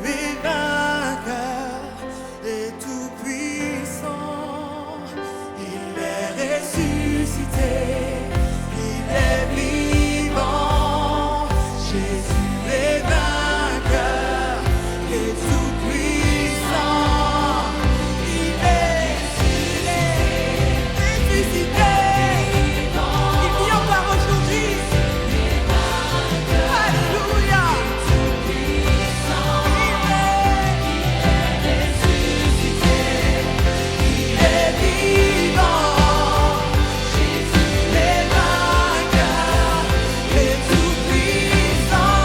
est vainqueur et tout puissant. Il est ressuscité, il est vivant. Jésus est vainqueur et tout puissant. Il est ressuscité. Il vit encore aujourd'hui. Alléluia. Il est vivant. Jésus est vainqueur et tout puissant.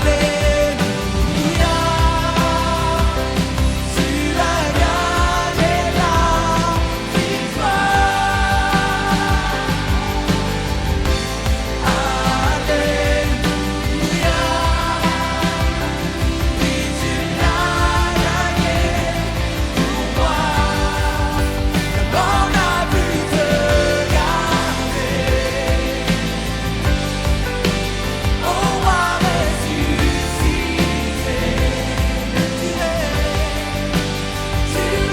Alléluia. Tu as gagné la victoire. Alléluia. Oui, tu l'as gagné pour moi. Le mort n'a pu te garder. Au roi ressuscité, tu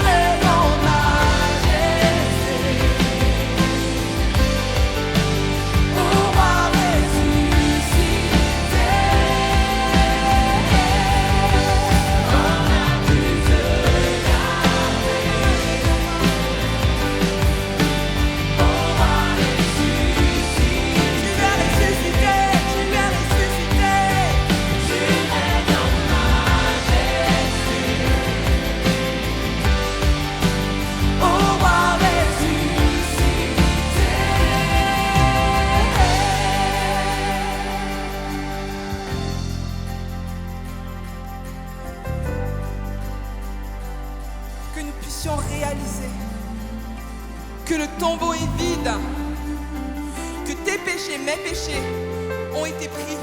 es en majesté. Au roi ressuscité, on a pu te garder. Au roi ressuscité, tu es ressuscité, tu es ressuscité. Tu es en majesté. Au roi ressuscité. Que nous puissions réaliser que le tombeau est vide, que tes péchés, mes péchés ont été pris.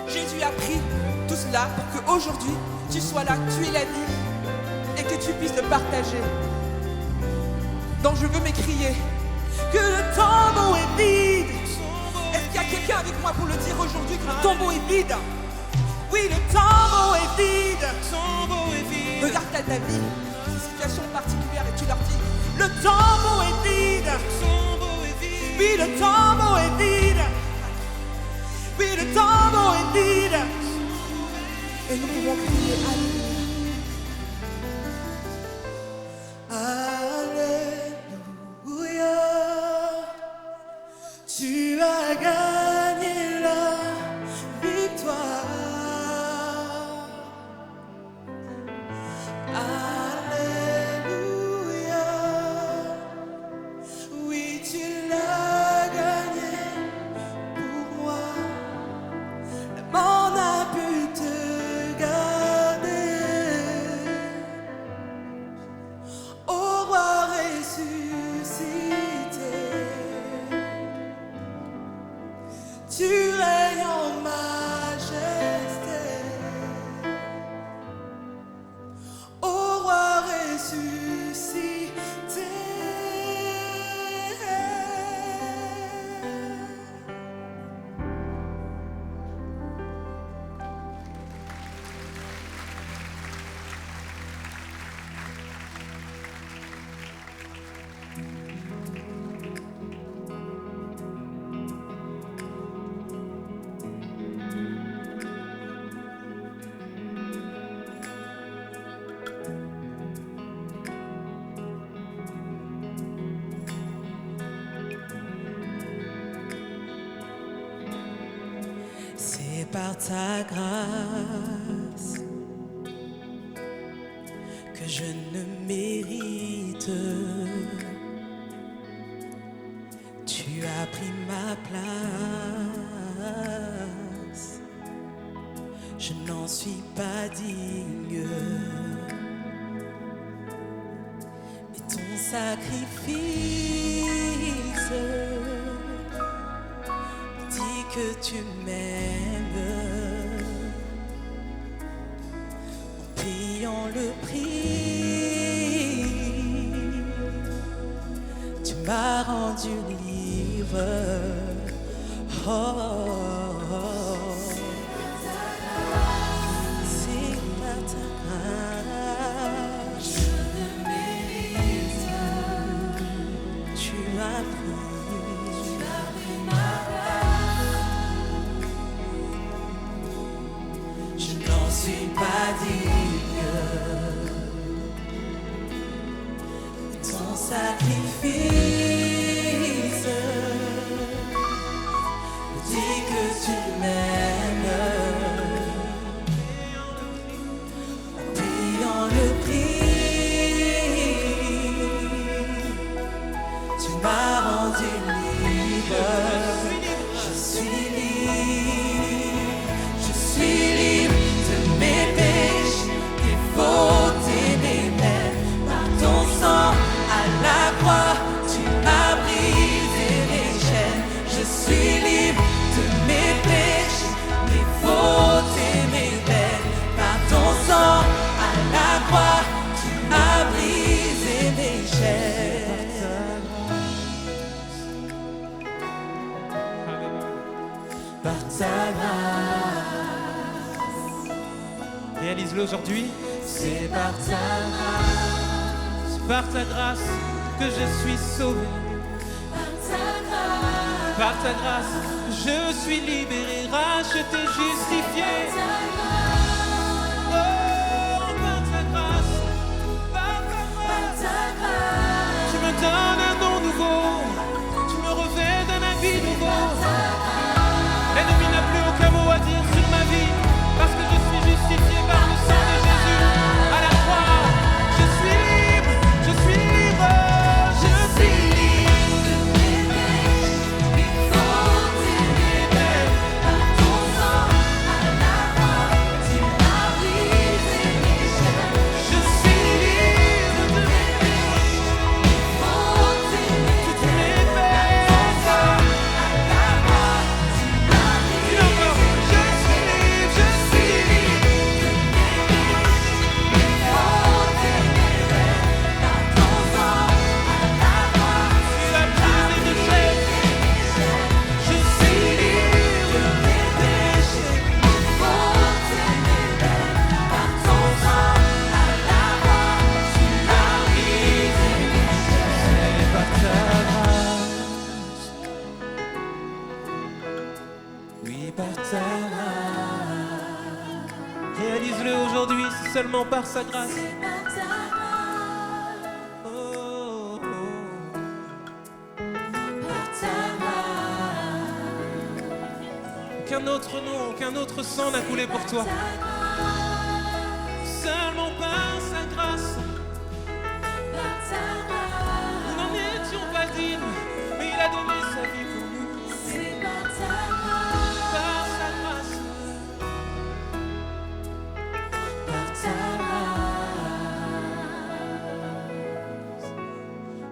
Jésus a pris tout cela pour qu'aujourd'hui tu sois là, tu es la vie et que tu puisses le partager. Donc je veux m'écrier que le tombeau est vide. Est-ce qu'il y a quelqu'un avec moi pour le dire aujourd'hui que le tombeau est vide? Oui, le tombeau est vide. Regarde ta vie, une situation particulière et tu leur dis le tombeau est vide. Oui, le tombeau est vide. Oui, le tombeau est vide. Et nous pouvons crier Alléluia. Tu as gagné la victoire. Alléluia. Oui, tu l'as gagné pour moi. La mort n'a pu te garder. Au roi ressuscité, tu règnes en majesté. Au roi ressuscité. C'est par ta grâce que je ne mérite. Tu as pris ma place. Je n'en suis pas digne. Mais ton sacrifice dit que tu m'aimes en payant le prix. Tu m'as rendu libre. Oh, oh, oh. suis pas digne de ton sacrifice. Dis que tu m'aimes, en payant le prix. Tu m'as rendu libre. Je suis libre. Je suis libre de mes péchés, des fautes et des peines. Par ton sang à la croix, tu as brisé mes chaînes. Je suis libre de mes péchés, mes fautes et mes peines. Par ton sang à la croix, tu as brisé mes chaînes. Par ta grâce, Réalise-le aujourd'hui. c'est par ta grâce, C'est par ta grâce que je suis sauvé. par ta grâce, Par ta grâce, je suis libéré, racheté, justifié. Oh, par ta grâce, par ta par grâce. ta grâce, Tu me donnes un nom nouveau. Tu me revêts d'un habit nouveau. L'ennemi n'a plus aucun mot à dire sur ma vie, parce que je suis justifié par le sang de Jésus. À la croix, je suis libre, je suis libre, je suis libre. de mes péchés, mes fautes et mes peines. Par ton sang à la croix, tu as brisé mes chaînes. Je suis libre de mes Fautes et mes toutes peines. mes peines. Dis encore, je suis libre, je suis libre. Tu as brisé mes chaînes. Je suis libre. C'est par ta grâce. Oui, par ta grâce, Réalise-le aujourd'hui, c'est seulement par sa grâce. c'est par ta grâce, Oh, oh, oh. par ta grâce, Aucun autre nom, aucun autre sang n'a coulé pour toi. ta grâce, Seulement par sa grâce. par ta grâce, Nous n'en étions pas dignes, mais il a donné sa vie pour nous. c'est par ta grâce, Par sa grâce. par ta grâce.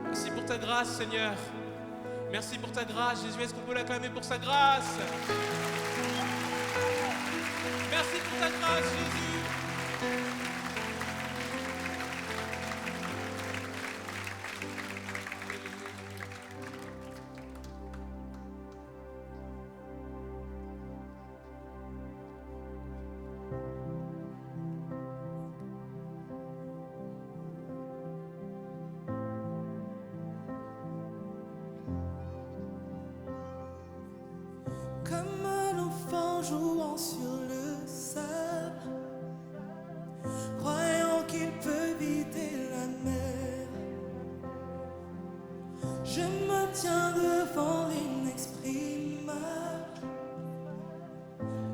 Merci pour ta grâce, Seigneur. Merci pour ta grâce, Jésus. Est-ce qu'on peut l'acclamer pour sa grâce? Merci pour ta grâce, Jésus. Comme un enfant jouant sur le sable, croyant qu'il peut vider la mer. Je me tiens devant l'inexprimable,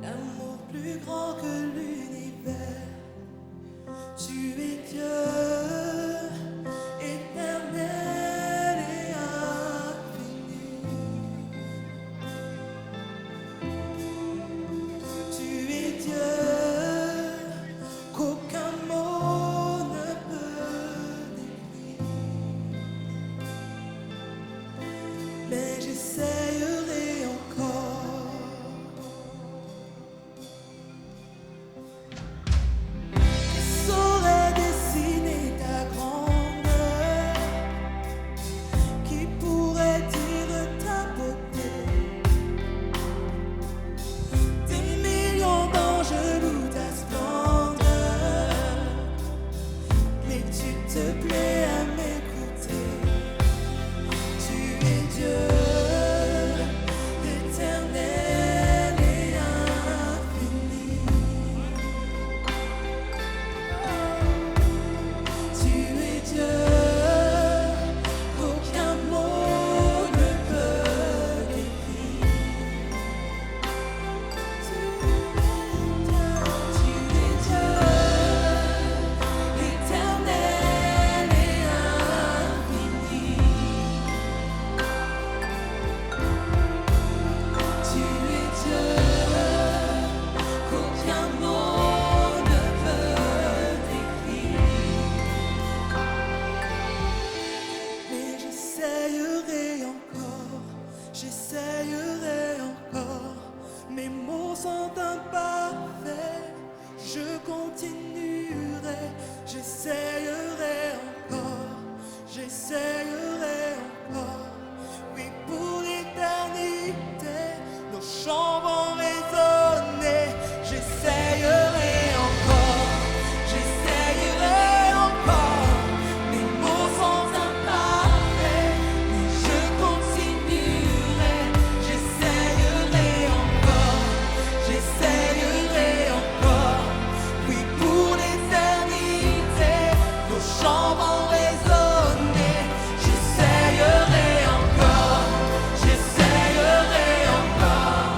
l'amour plus grand que l'univers. Tu es Dieu, éternel et infini. Tu fait, je continuerai, j'essayerai encore, j'essayerai encore. Oui, pour l'éternité, nos chants vont résonner, j'essayerai encore, j'essayerai encore. Mes mots sont imparfaits, mais je continuerai, j'essayerai encore, j'essayerai encore. Oui, pour l'éternité, nos chants vont résonner, j'essayerai encore, j'essayerai encore.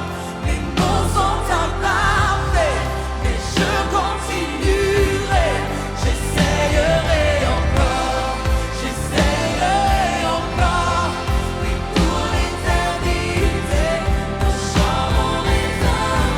Mes mots sont imparfaits, mais je continuerai, j'essayerai encore, j'essayerai encore. Oui, pour l'éternité, nos chants vont résonner.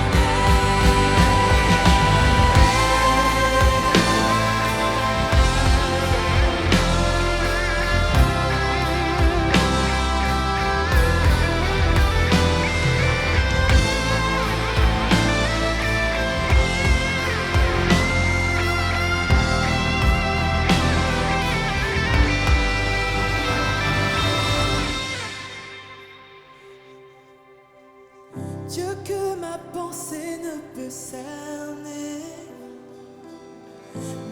Dieu que ma pensée ne peut cerner,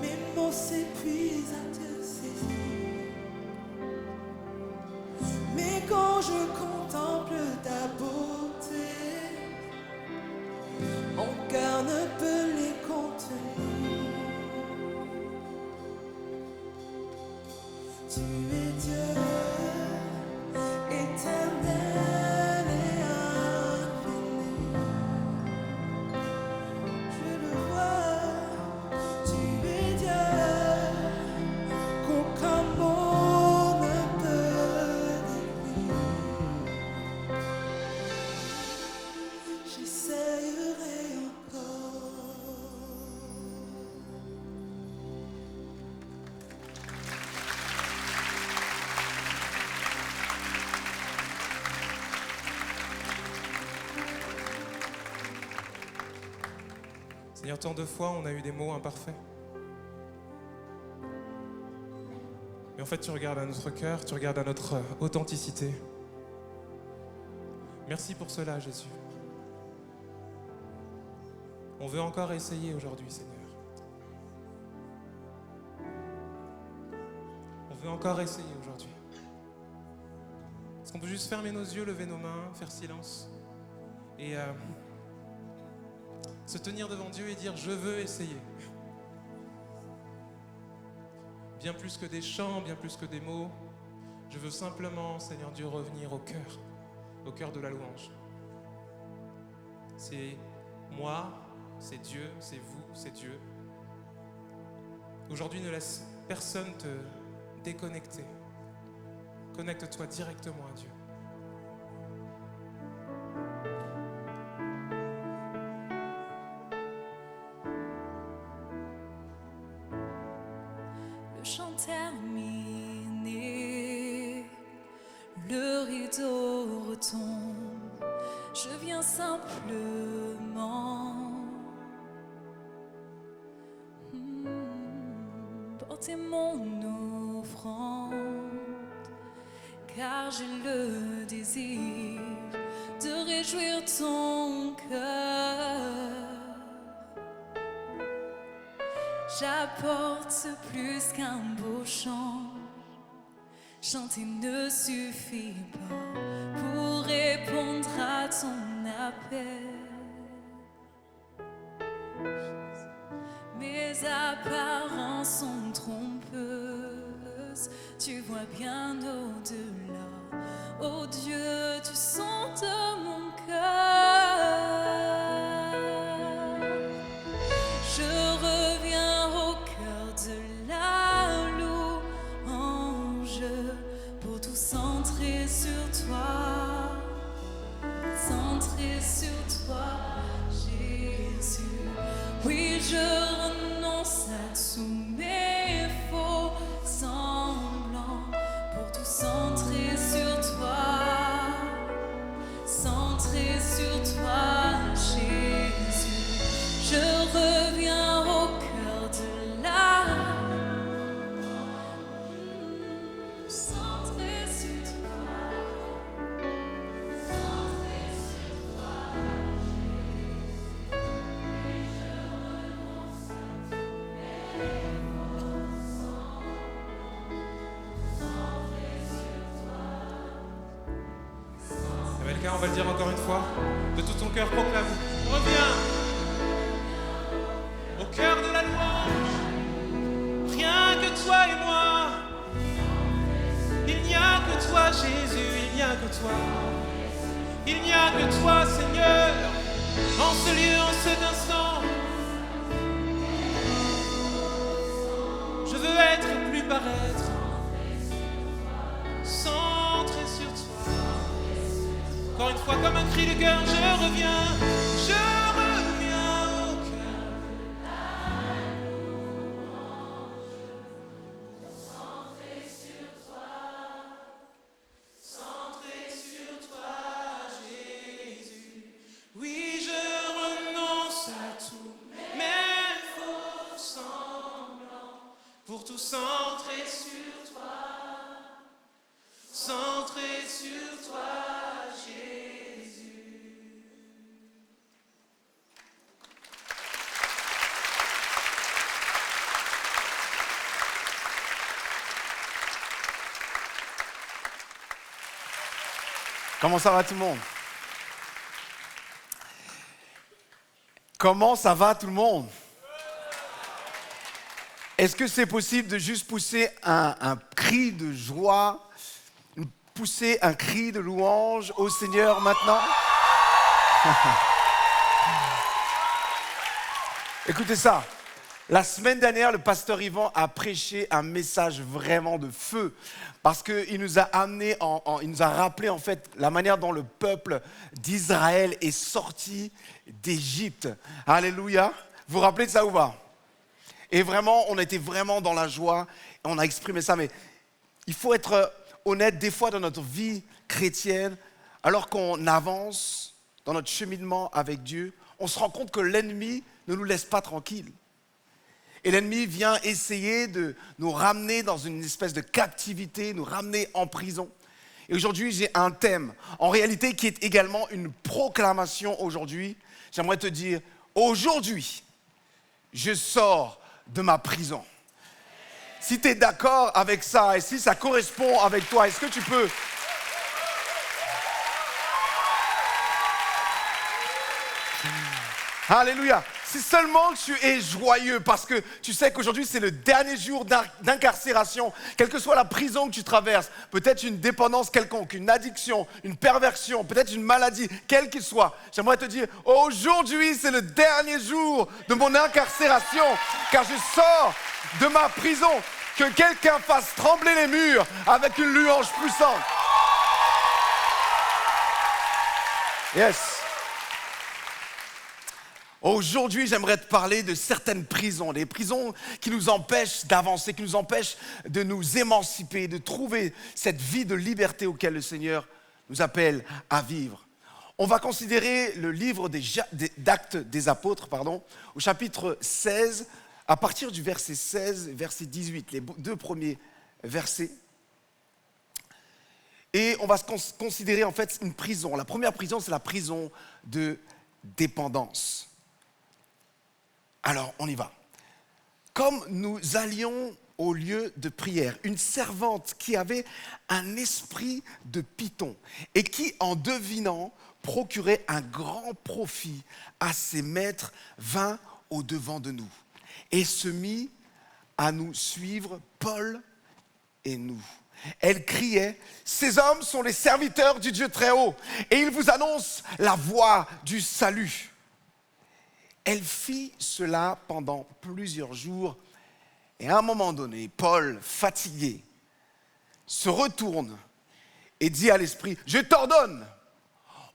mes mots s'épuisent à te saisir. Mais quand je contemple ta beauté, mon cœur ne peut les contenir. Tu es Dieu, éternel et infini. Je le vois, tu es Dieu, qu'aucun mot ne peut décrire. J'essayerai encore. Seigneur, tant de fois, on a eu des mots imparfaits. Mais en fait, tu regardes à notre cœur, tu regardes à notre authenticité. Merci pour cela, Jésus. On veut encore essayer aujourd'hui, Seigneur. On veut encore essayer aujourd'hui. Est-ce qu'on peut juste fermer nos yeux, lever nos mains, faire silence et se tenir devant Dieu et dire « Je veux essayer ». Bien plus que des chants, bien plus que des mots, je veux simplement, Seigneur Dieu, revenir au cœur de la louange. C'est moi, c'est Dieu, c'est vous, c'est Dieu. Aujourd'hui, ne laisse personne te déconnecter. Connecte-toi directement à Dieu. Le chant terminé, le rideau retombe, je viens simplement porter mon offrande, car j'ai le désir de réjouir ton cœur. J'apporte plus qu'un beau chant. Chanter ne suffit pas pour répondre à ton appel. Mes apparences sont trompeuses, tu vois bien au-delà. Oh Dieu, tu sens de mon cœur. Je reviens au cœur de la louange pour tout centrer sur toi, centrer sur toi, Jésus. Oui, je renonce à tous mes faux semblants pour tout centrer sur toi, centrer sur toi, Jésus. quelqu'un, on va le dire encore une fois. De tout ton cœur, proclame. Reviens au cœur de la louange. Rien que toi et moi. Il n'y a que toi, Jésus, il n'y a que toi. Il n'y a que toi, Seigneur, en ce lieu, en cet instant. Je veux être et plus paraître, centré sur toi. Encore une fois, comme un cri de cœur, je reviens au cœur. Centré sur toi, Jésus. Oui, je renonce à tous mes faux semblants pour tout centrer sur toi. Centré sur toi, Jésus. Comment ça va tout le monde? Comment ça va tout le monde? Est-ce que c'est possible de juste pousser un cri de joie, pousser un cri de louange au Seigneur maintenant? Écoutez ça. La semaine dernière, le pasteur Yvan a prêché un message vraiment de feu parce qu'il nous a amené, il nous a rappelé en fait la manière dont le peuple d'Israël est sorti d'Égypte. Alléluia. Vous vous rappelez de ça ou pas? Et vraiment, on était vraiment dans la joie, on a exprimé ça, mais il faut être honnête, des fois dans notre vie chrétienne, alors qu'on avance dans notre cheminement avec Dieu, on se rend compte que l'ennemi ne nous laisse pas tranquilles. Et l'ennemi vient essayer de nous ramener dans une espèce de captivité, nous ramener en prison. Et aujourd'hui, j'ai un thème, en réalité, qui est également une proclamation aujourd'hui. J'aimerais te dire, aujourd'hui, je sors de ma prison. Si tu es d'accord avec ça et si ça correspond avec toi, est-ce que tu peux... Alléluia. Si seulement tu es joyeux parce que tu sais qu'aujourd'hui c'est le dernier jour d'incarcération, quelle que soit la prison que tu traverses, peut-être une dépendance quelconque, une addiction, une perversion, peut-être une maladie, quelle qu'elle soit, j'aimerais te dire, aujourd'hui c'est le dernier jour de mon incarcération car je sors de ma prison. Que quelqu'un fasse trembler les murs avec une louange puissante. Yes. Aujourd'hui, j'aimerais te parler de certaines prisons, des prisons qui nous empêchent d'avancer, qui nous empêchent de nous émanciper, de trouver cette vie de liberté auquel le Seigneur nous appelle à vivre. On va considérer le livre d'Actes des Apôtres, au chapitre 16, à partir du verset 16, verset 18, les deux premiers versets. Et on va considérer en fait une prison. La première prison, c'est la prison de dépendance. Alors, on y va. Comme nous allions au lieu de prière, une servante qui avait un esprit de python et qui, en devinant, procurait un grand profit à ses maîtres, vint au-devant de nous et se mit à nous suivre, Paul et nous. Elle criait, « Ces hommes sont les serviteurs du Dieu très haut et ils vous annoncent la voie du salut. » Elle fit cela pendant plusieurs jours et à un moment donné, Paul, fatigué, se retourne et dit à l'esprit, « Je t'ordonne,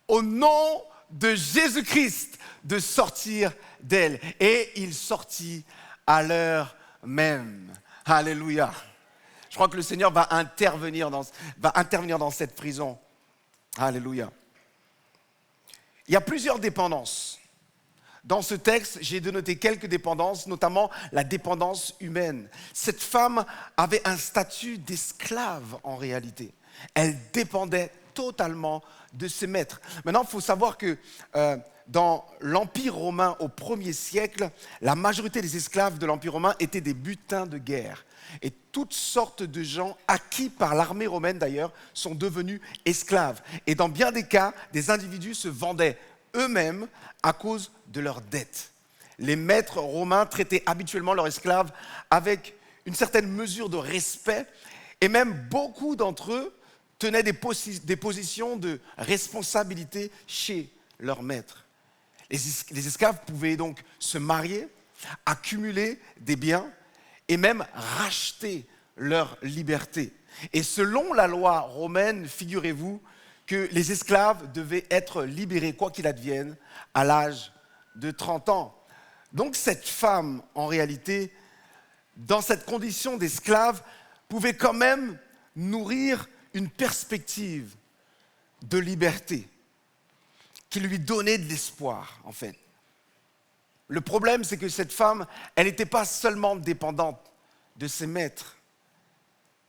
au nom de Jésus-Christ, de sortir d'elle. » Et il sortit à l'heure même. Alléluia. Je crois que le Seigneur va intervenir dans cette prison. Alléluia. Il y a plusieurs dépendances. Dans ce texte, j'ai dénoté quelques dépendances, notamment la dépendance humaine. Cette femme avait un statut d'esclave en réalité. Elle dépendait totalement de ses maîtres. Maintenant, il faut savoir que dans l'Empire romain au 1er siècle, la majorité des esclaves de l'Empire romain étaient des butins de guerre. Et toutes sortes de gens, acquis par l'armée romaine d'ailleurs, sont devenus esclaves. Et dans bien des cas, des individus se vendaient eux-mêmes à cause de leurs dettes. Les maîtres romains traitaient habituellement leurs esclaves avec une certaine mesure de respect, et même beaucoup d'entre eux tenaient des positions de responsabilité chez leurs maîtres. Les esclaves pouvaient donc se marier, accumuler des biens et même racheter leur liberté. Et selon la loi romaine, figurez-vous que les esclaves devaient être libérés, quoi qu'il advienne, à l'âge de 30 ans. Donc cette femme, en réalité, dans cette condition d'esclave, pouvait quand même nourrir une perspective de liberté qui lui donnait de l'espoir, en fait. Le problème, c'est que cette femme, elle n'était pas seulement dépendante de ses maîtres,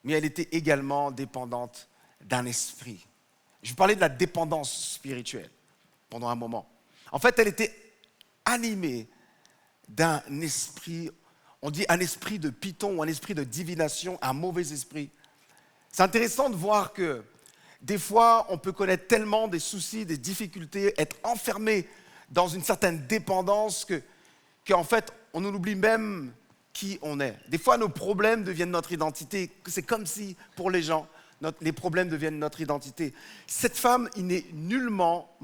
mais elle était également dépendante d'un esprit. Je parlais de la dépendance spirituelle pendant un moment. En fait, elle était animée d'un esprit, on dit un esprit de python ou un esprit de divination, un mauvais esprit. C'est intéressant de voir que des fois, on peut connaître tellement des soucis, des difficultés, être enfermé dans une certaine dépendance qu'en fait, on oublie même qui on est. Des fois, nos problèmes deviennent notre identité. C'est comme si, pour les gens, les problèmes deviennent notre identité. Cette femme, il n'est nullement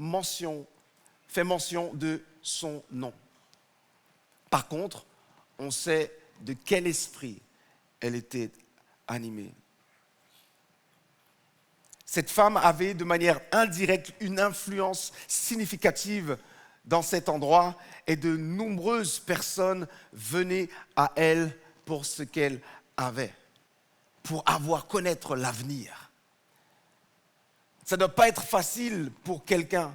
fait mention de son nom. Par contre, on sait de quel esprit elle était animée. Cette femme avait de manière indirecte une influence significative dans cet endroit et de nombreuses personnes venaient à elle pour ce qu'elle avait, pour connaître l'avenir. Ça ne doit pas être facile pour quelqu'un,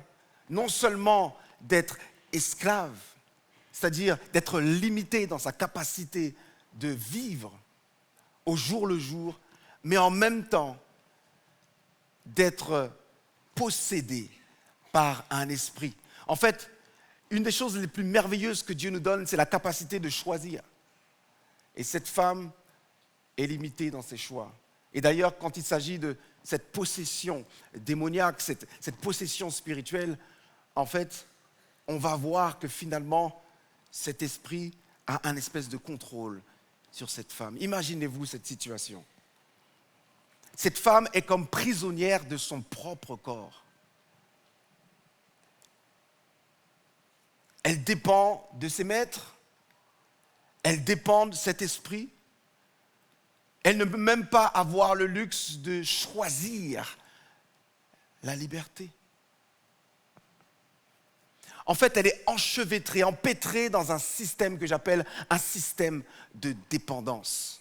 non seulement d'être esclave, c'est-à-dire d'être limité dans sa capacité de vivre au jour le jour, mais en même temps d'être possédé par un esprit. En fait, une des choses les plus merveilleuses que Dieu nous donne, c'est la capacité de choisir. Et cette femme est limitée dans ses choix. Et d'ailleurs, quand il s'agit de cette possession démoniaque, cette possession spirituelle, en fait, on va voir que finalement, cet esprit a un espèce de contrôle sur cette femme. Imaginez-vous cette situation. Cette femme est comme prisonnière de son propre corps. Elle dépend de ses maîtres, elle dépend de cet esprit. Elle ne peut même pas avoir le luxe de choisir la liberté. En fait, elle est enchevêtrée, empêtrée dans un système que j'appelle un système de dépendance.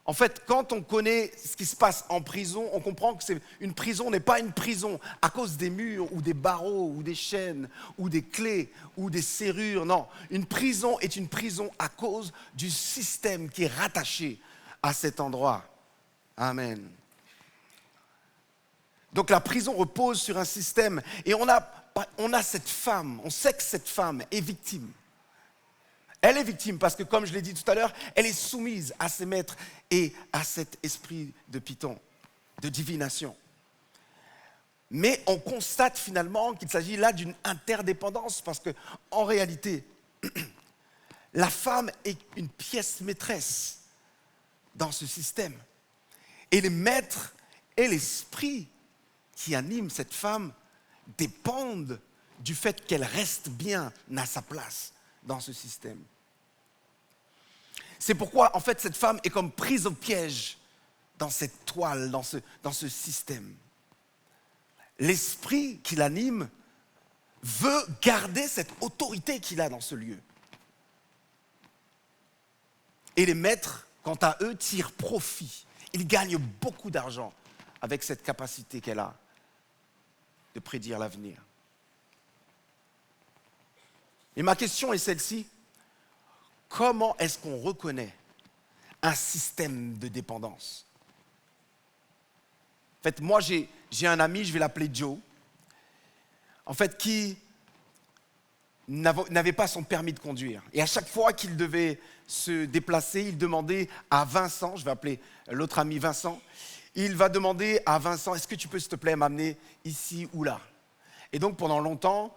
En fait, quand on connaît ce qui se passe en prison, on comprend que une prison n'est pas une prison à cause des murs ou des barreaux ou des chaînes ou des clés ou des serrures. Non, une prison est une prison à cause du système qui est rattaché à cet endroit. Amen. Donc la prison repose sur un système et on a cette femme, on sait que cette femme est victime. Elle est victime parce que, comme je l'ai dit tout à l'heure, elle est soumise à ses maîtres et à cet esprit de python, de divination. Mais on constate finalement qu'il s'agit là d'une interdépendance parce qu'en réalité, la femme est une pièce maîtresse dans ce système. Et les maîtres et l'esprit qui animent cette femme dépendent du fait qu'elle reste bien à sa place dans ce système. C'est pourquoi, en fait, cette femme est comme prise au piège dans cette toile, dans ce système. L'esprit qui l'anime veut garder cette autorité qu'il a dans ce lieu. Et les maîtres, quant à eux, tirent profit. Ils gagnent beaucoup d'argent avec cette capacité qu'elle a de prédire l'avenir. Et ma question est celle-ci. Comment est-ce qu'on reconnaît un système de dépendance? En fait, moi, j'ai un ami, je vais l'appeler Joe, en fait, qui n'avait pas son permis de conduire. Et à chaque fois qu'il devait se déplacer, il demandait à Vincent, je vais appeler l'autre ami Vincent, il va demander à Vincent, est-ce que tu peux s'il te plaît m'amener ici ou là? Et donc pendant longtemps,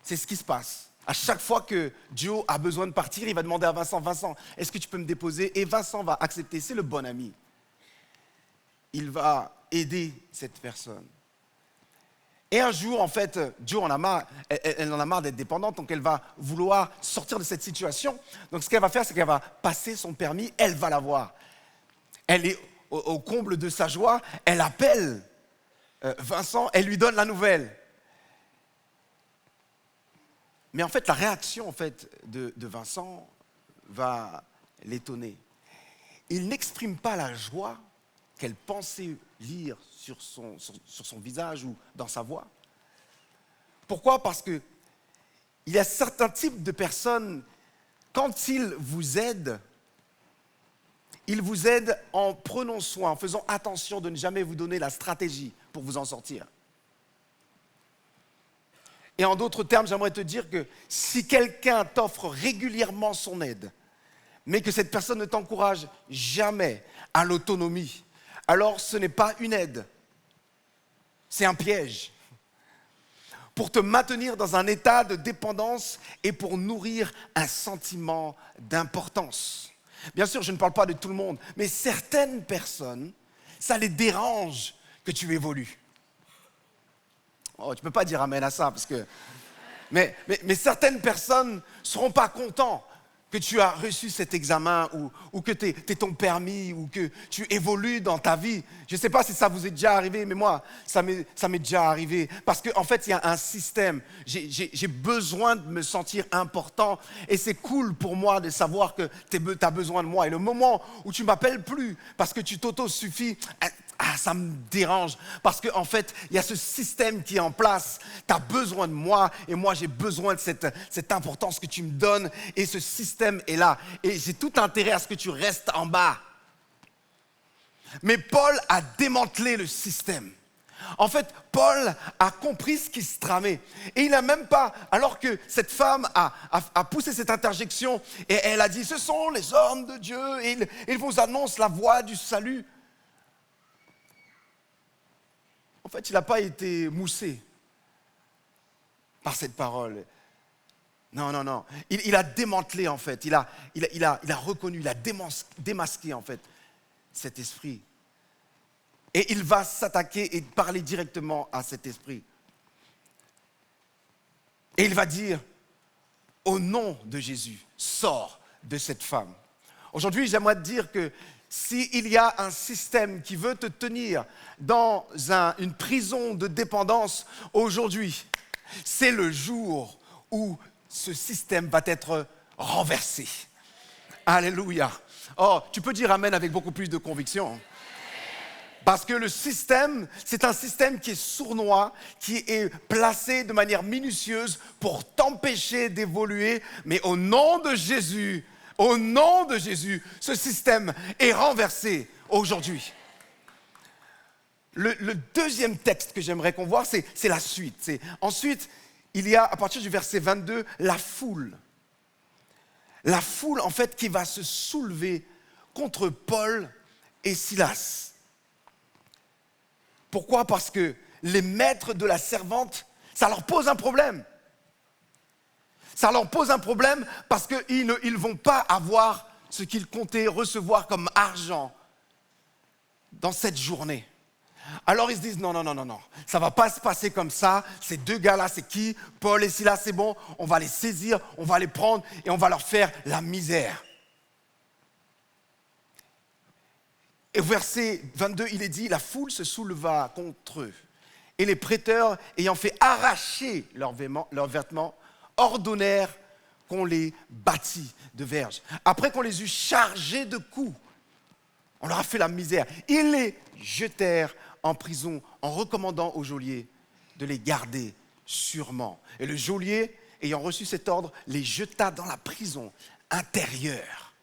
c'est ce qui se passe. À chaque fois que Joe a besoin de partir, il va demander à Vincent, Vincent, est-ce que tu peux me déposer? Et Vincent va accepter, c'est le bon ami. Il va aider cette personne. Et un jour, en fait, Joe en a marre, elle en a marre d'être dépendante, donc elle va vouloir sortir de cette situation. Donc ce qu'elle va faire, c'est qu'elle va passer son permis, elle va l'avoir. Elle est au comble de sa joie, elle appelle Vincent, elle lui donne la nouvelle. Mais en fait, la réaction en fait, de Vincent va l'étonner. Il n'exprime pas la joie qu'elle pensait lire sur son visage ou dans sa voix. Pourquoi? Parce qu'il y a certains types de personnes, quand ils vous aident en prenant soin, en faisant attention de ne jamais vous donner la stratégie pour vous en sortir. Et en d'autres termes, j'aimerais te dire que si quelqu'un t'offre régulièrement son aide, mais que cette personne ne t'encourage jamais à l'autonomie, alors ce n'est pas une aide, c'est un piège. Pour te maintenir dans un état de dépendance et pour nourrir un sentiment d'importance. Bien sûr, je ne parle pas de tout le monde, mais certaines personnes, ça les dérange que tu évolues. Oh, tu ne peux pas dire amen à ça, parce que... Mais certaines personnes ne seront pas contentes que tu as reçu cet examen ou que tu aies ton permis ou que tu évolues dans ta vie. Je ne sais pas si ça vous est déjà arrivé, mais moi, ça m'est déjà arrivé. Parce qu'en fait, il y a un système. J'ai besoin de me sentir important et c'est cool pour moi de savoir que tu as besoin de moi. Et le moment où tu ne m'appelles plus parce que tu t'auto-suffis, ça me dérange parce qu'en fait, il y a ce système qui est en place. Tu as besoin de moi et moi, j'ai besoin de cette importance que tu me donnes et ce système est là. Et j'ai tout intérêt à ce que tu restes en bas. Mais Paul a démantelé le système. En fait, Paul a compris ce qui se tramait. Et il n'a même pas, alors que cette femme a poussé cette interjection et elle a dit, ce sont les hommes de Dieu et ils vous annoncent la voie du salut. En fait, il n'a pas été moussé par cette parole. Non. Il a démantelé, en fait. Il a reconnu, il a démasqué, en fait, cet esprit. Et il va s'attaquer et parler directement à cet esprit. Et il va dire, au nom de Jésus, sors de cette femme. Aujourd'hui, j'aimerais te dire que s'il y a un système qui veut te tenir dans une prison de dépendance, aujourd'hui, c'est le jour où ce système va être renversé. Alléluia. Oh, tu peux dire amen avec beaucoup plus de conviction. Parce que le système, c'est un système qui est sournois, qui est placé de manière minutieuse pour t'empêcher d'évoluer. Mais au nom de Jésus, ce système est renversé aujourd'hui. Le deuxième texte que j'aimerais qu'on voit, c'est la suite. Ensuite, il y a, à partir du verset 22, la foule. La foule, en fait, qui va se soulever contre Paul et Silas. Pourquoi? Parce que les maîtres de la servante, ça leur pose un problème. Ça leur pose un problème parce qu'ils ne vont pas avoir ce qu'ils comptaient recevoir comme argent dans cette journée. Alors ils se disent non, ça ne va pas se passer comme ça. Ces deux gars-là, c'est qui? Paul et Silas, c'est bon, on va les saisir, on va les prendre et on va leur faire la misère. Et au verset 22, il est dit, la foule se souleva contre eux. Et les prêteurs, ayant fait arracher leurs vêtements, ordonnèrent qu'on les bâtît de verges. Après qu'on les eut chargés de coups, on leur a fait la misère. Ils les jetèrent en prison en recommandant au geôlier de les garder sûrement. Et le geôlier, ayant reçu cet ordre, les jeta dans la prison intérieure.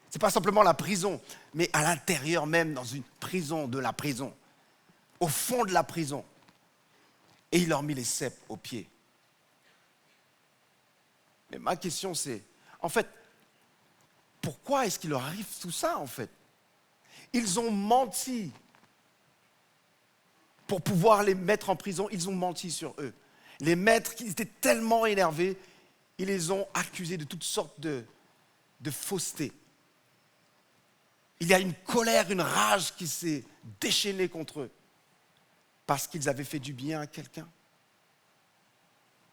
Ce n'est pas simplement la prison, mais à l'intérieur même, dans une prison de la prison, au fond de la prison. Et il leur mit les ceps aux pieds. Mais ma question c'est, en fait, pourquoi est-ce qu'il leur arrive tout ça en fait? Ils ont menti pour pouvoir les mettre en prison, ils ont menti sur eux. Les maîtres qui étaient tellement énervés, ils les ont accusés de toutes sortes de fausseté. Il y a une colère, une rage qui s'est déchaînée contre eux parce qu'ils avaient fait du bien à quelqu'un.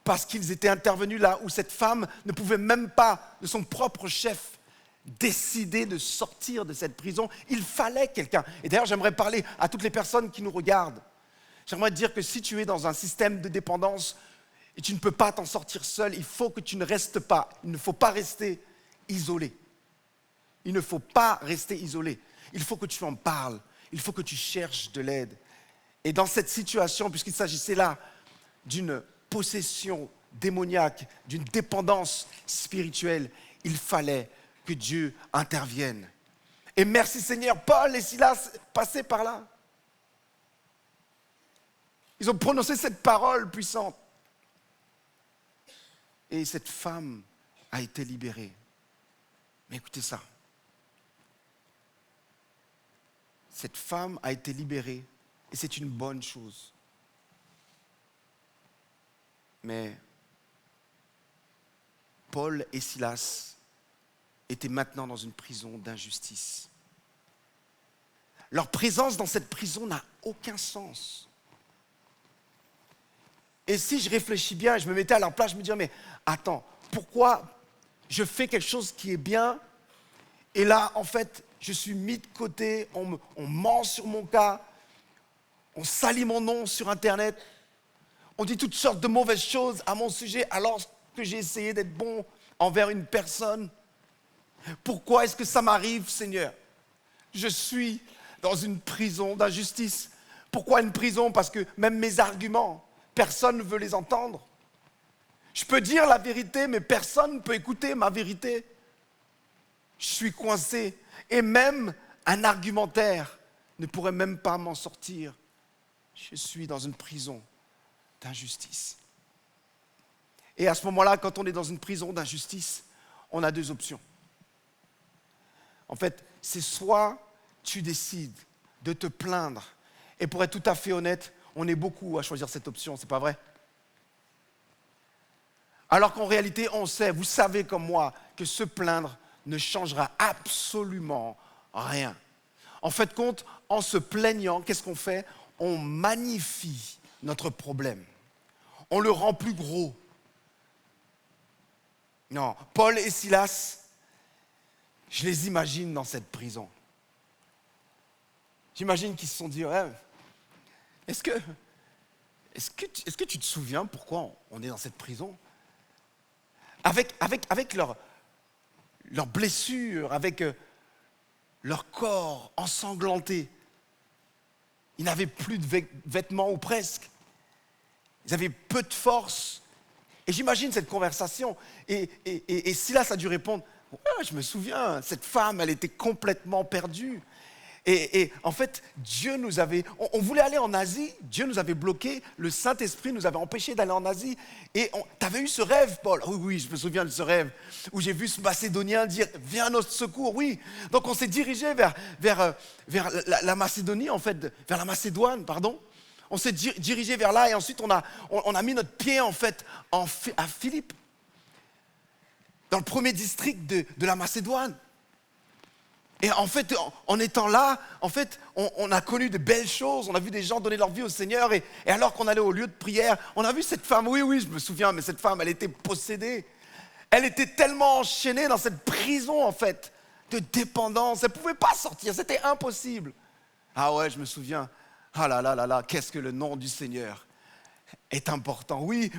Parce qu'ils étaient intervenus là où cette femme ne pouvait même pas, de son propre chef, décider de sortir de cette prison. Il fallait quelqu'un. Et d'ailleurs, j'aimerais parler à toutes les personnes qui nous regardent. J'aimerais te dire que si tu es dans un système de dépendance et tu ne peux pas t'en sortir seul, il faut que tu ne restes pas. Il ne faut pas rester isolé. Il ne faut pas rester isolé. Il faut que tu en parles. Il faut que tu cherches de l'aide. Et dans cette situation, puisqu'il s'agissait là d'une possession démoniaque, d'une dépendance spirituelle, il fallait que Dieu intervienne. Et merci Seigneur, Paul et Silas passaient par là. Ils ont prononcé cette parole puissante. Et cette femme a été libérée. Mais écoutez ça. Cette femme a été libérée et c'est une bonne chose. Mais Paul et Silas étaient maintenant dans une prison d'injustice. Leur présence dans cette prison n'a aucun sens. Et si je réfléchis bien, je me mettais à leur place, je me disais, mais attends, pourquoi je fais quelque chose qui est bien et là, en fait, je suis mis de côté, on ment sur mon cas, on salit mon nom sur Internet, on dit toutes sortes de mauvaises choses à mon sujet alors que j'ai essayé d'être bon envers une personne. Pourquoi est-ce que ça m'arrive, Seigneur? Je suis dans une prison d'injustice. Pourquoi une prison? Parce que même mes arguments, personne ne veut les entendre. Je peux dire la vérité, mais personne ne peut écouter ma vérité. Je suis coincé. Et même un argumentaire ne pourrait même pas m'en sortir. Je suis dans une prison d'injustice. Et à ce moment-là, quand on est dans une prison d'injustice, on a deux options. En fait, c'est soit tu décides de te plaindre, et pour être tout à fait honnête, on est beaucoup à choisir cette option, c'est pas vrai? Alors qu'en réalité, on sait, vous savez comme moi, que se plaindre ne changera absolument rien. En fait, compte, en se plaignant, qu'est-ce qu'on fait? On magnifie notre problème. On le rend plus gros. Non, Paul et Silas, je les imagine dans cette prison. J'imagine qu'ils se sont dit, ouais, est-ce que tu te souviens pourquoi on est dans cette prison? Avec leurs blessures, avec leur corps ensanglanté. Ils n'avaient plus de vêtements ou presque. Ils avaient peu de force. Et j'imagine cette conversation. Et Silas a dû répondre, ouais, je me souviens, cette femme, elle était complètement perdue. Et en fait, Dieu nous avait... On voulait aller en Asie, Dieu nous avait bloqué, le Saint-Esprit nous avait empêchés d'aller en Asie. Et tu avais eu ce rêve, Paul? Oui, je me souviens de ce rêve, où j'ai vu ce Macédonien dire, viens à notre secours, oui. Donc on s'est dirigé vers la Macédonie, en fait, vers la Macédoine, pardon. On s'est dirigé vers là et ensuite on a mis notre pied, en fait, à Philippe, dans le premier district de la Macédoine. Et en fait, en étant là, en fait, on a connu de belles choses. On a vu des gens donner leur vie au Seigneur. Et alors qu'on allait au lieu de prière, on a vu cette femme, oui, je me souviens, mais cette femme, elle était possédée. Elle était tellement enchaînée dans cette prison, en fait, de dépendance. Elle ne pouvait pas sortir, c'était impossible. Ah ouais, je me souviens. Ah là, qu'est-ce que le nom du Seigneur est important. Oui.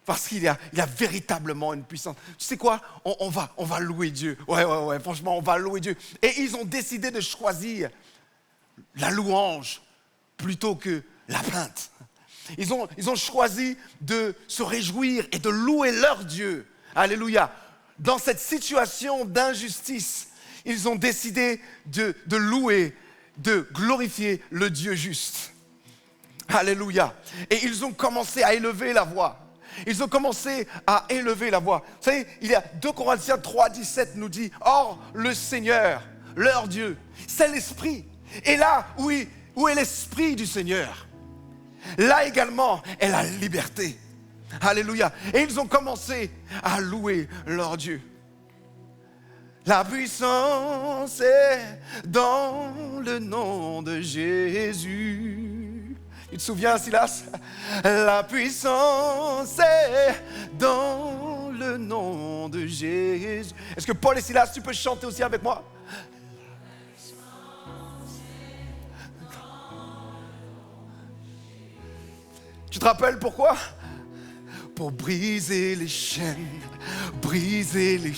Parce qu'il y a véritablement une puissance. Tu sais quoi? On va louer Dieu. Ouais, franchement, on va louer Dieu. Et ils ont décidé de choisir la louange plutôt que la plainte. Ils ont choisi de se réjouir et de louer leur Dieu. Alléluia. Dans cette situation d'injustice, ils ont décidé de louer, de glorifier le Dieu juste. Alléluia. Et ils ont commencé à élever la voix. ils ont commencé à élever la voix. Vous savez, il y a 2 Corinthiens 3, 17 nous dit, « Or, le Seigneur, leur Dieu, c'est l'Esprit. Et là où est l'Esprit du Seigneur, là également est la liberté. » Alléluia. Et ils ont commencé à louer leur Dieu. La puissance est dans le nom de Jésus. Tu te souviens, Silas? La puissance est dans le nom de Jésus. Est-ce que Paul et Silas, tu peux chanter aussi avec moi? Tu te rappelles pourquoi? Pour briser les chaînes, briser les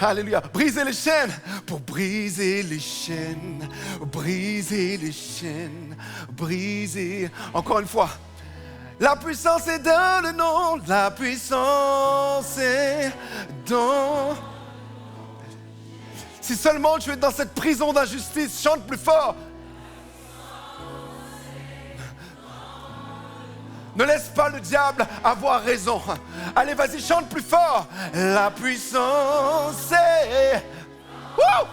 Alléluia, briser les chaînes, pour briser les chaînes, briser les chaînes, briser. Encore une fois, la puissance est dans le nom, la puissance est dans. Si seulement tu es dans cette prison d'injustice, chante plus fort. Ne laisse pas le diable avoir raison. Allez, vas-y, chante plus fort. La puissance est... Wouh!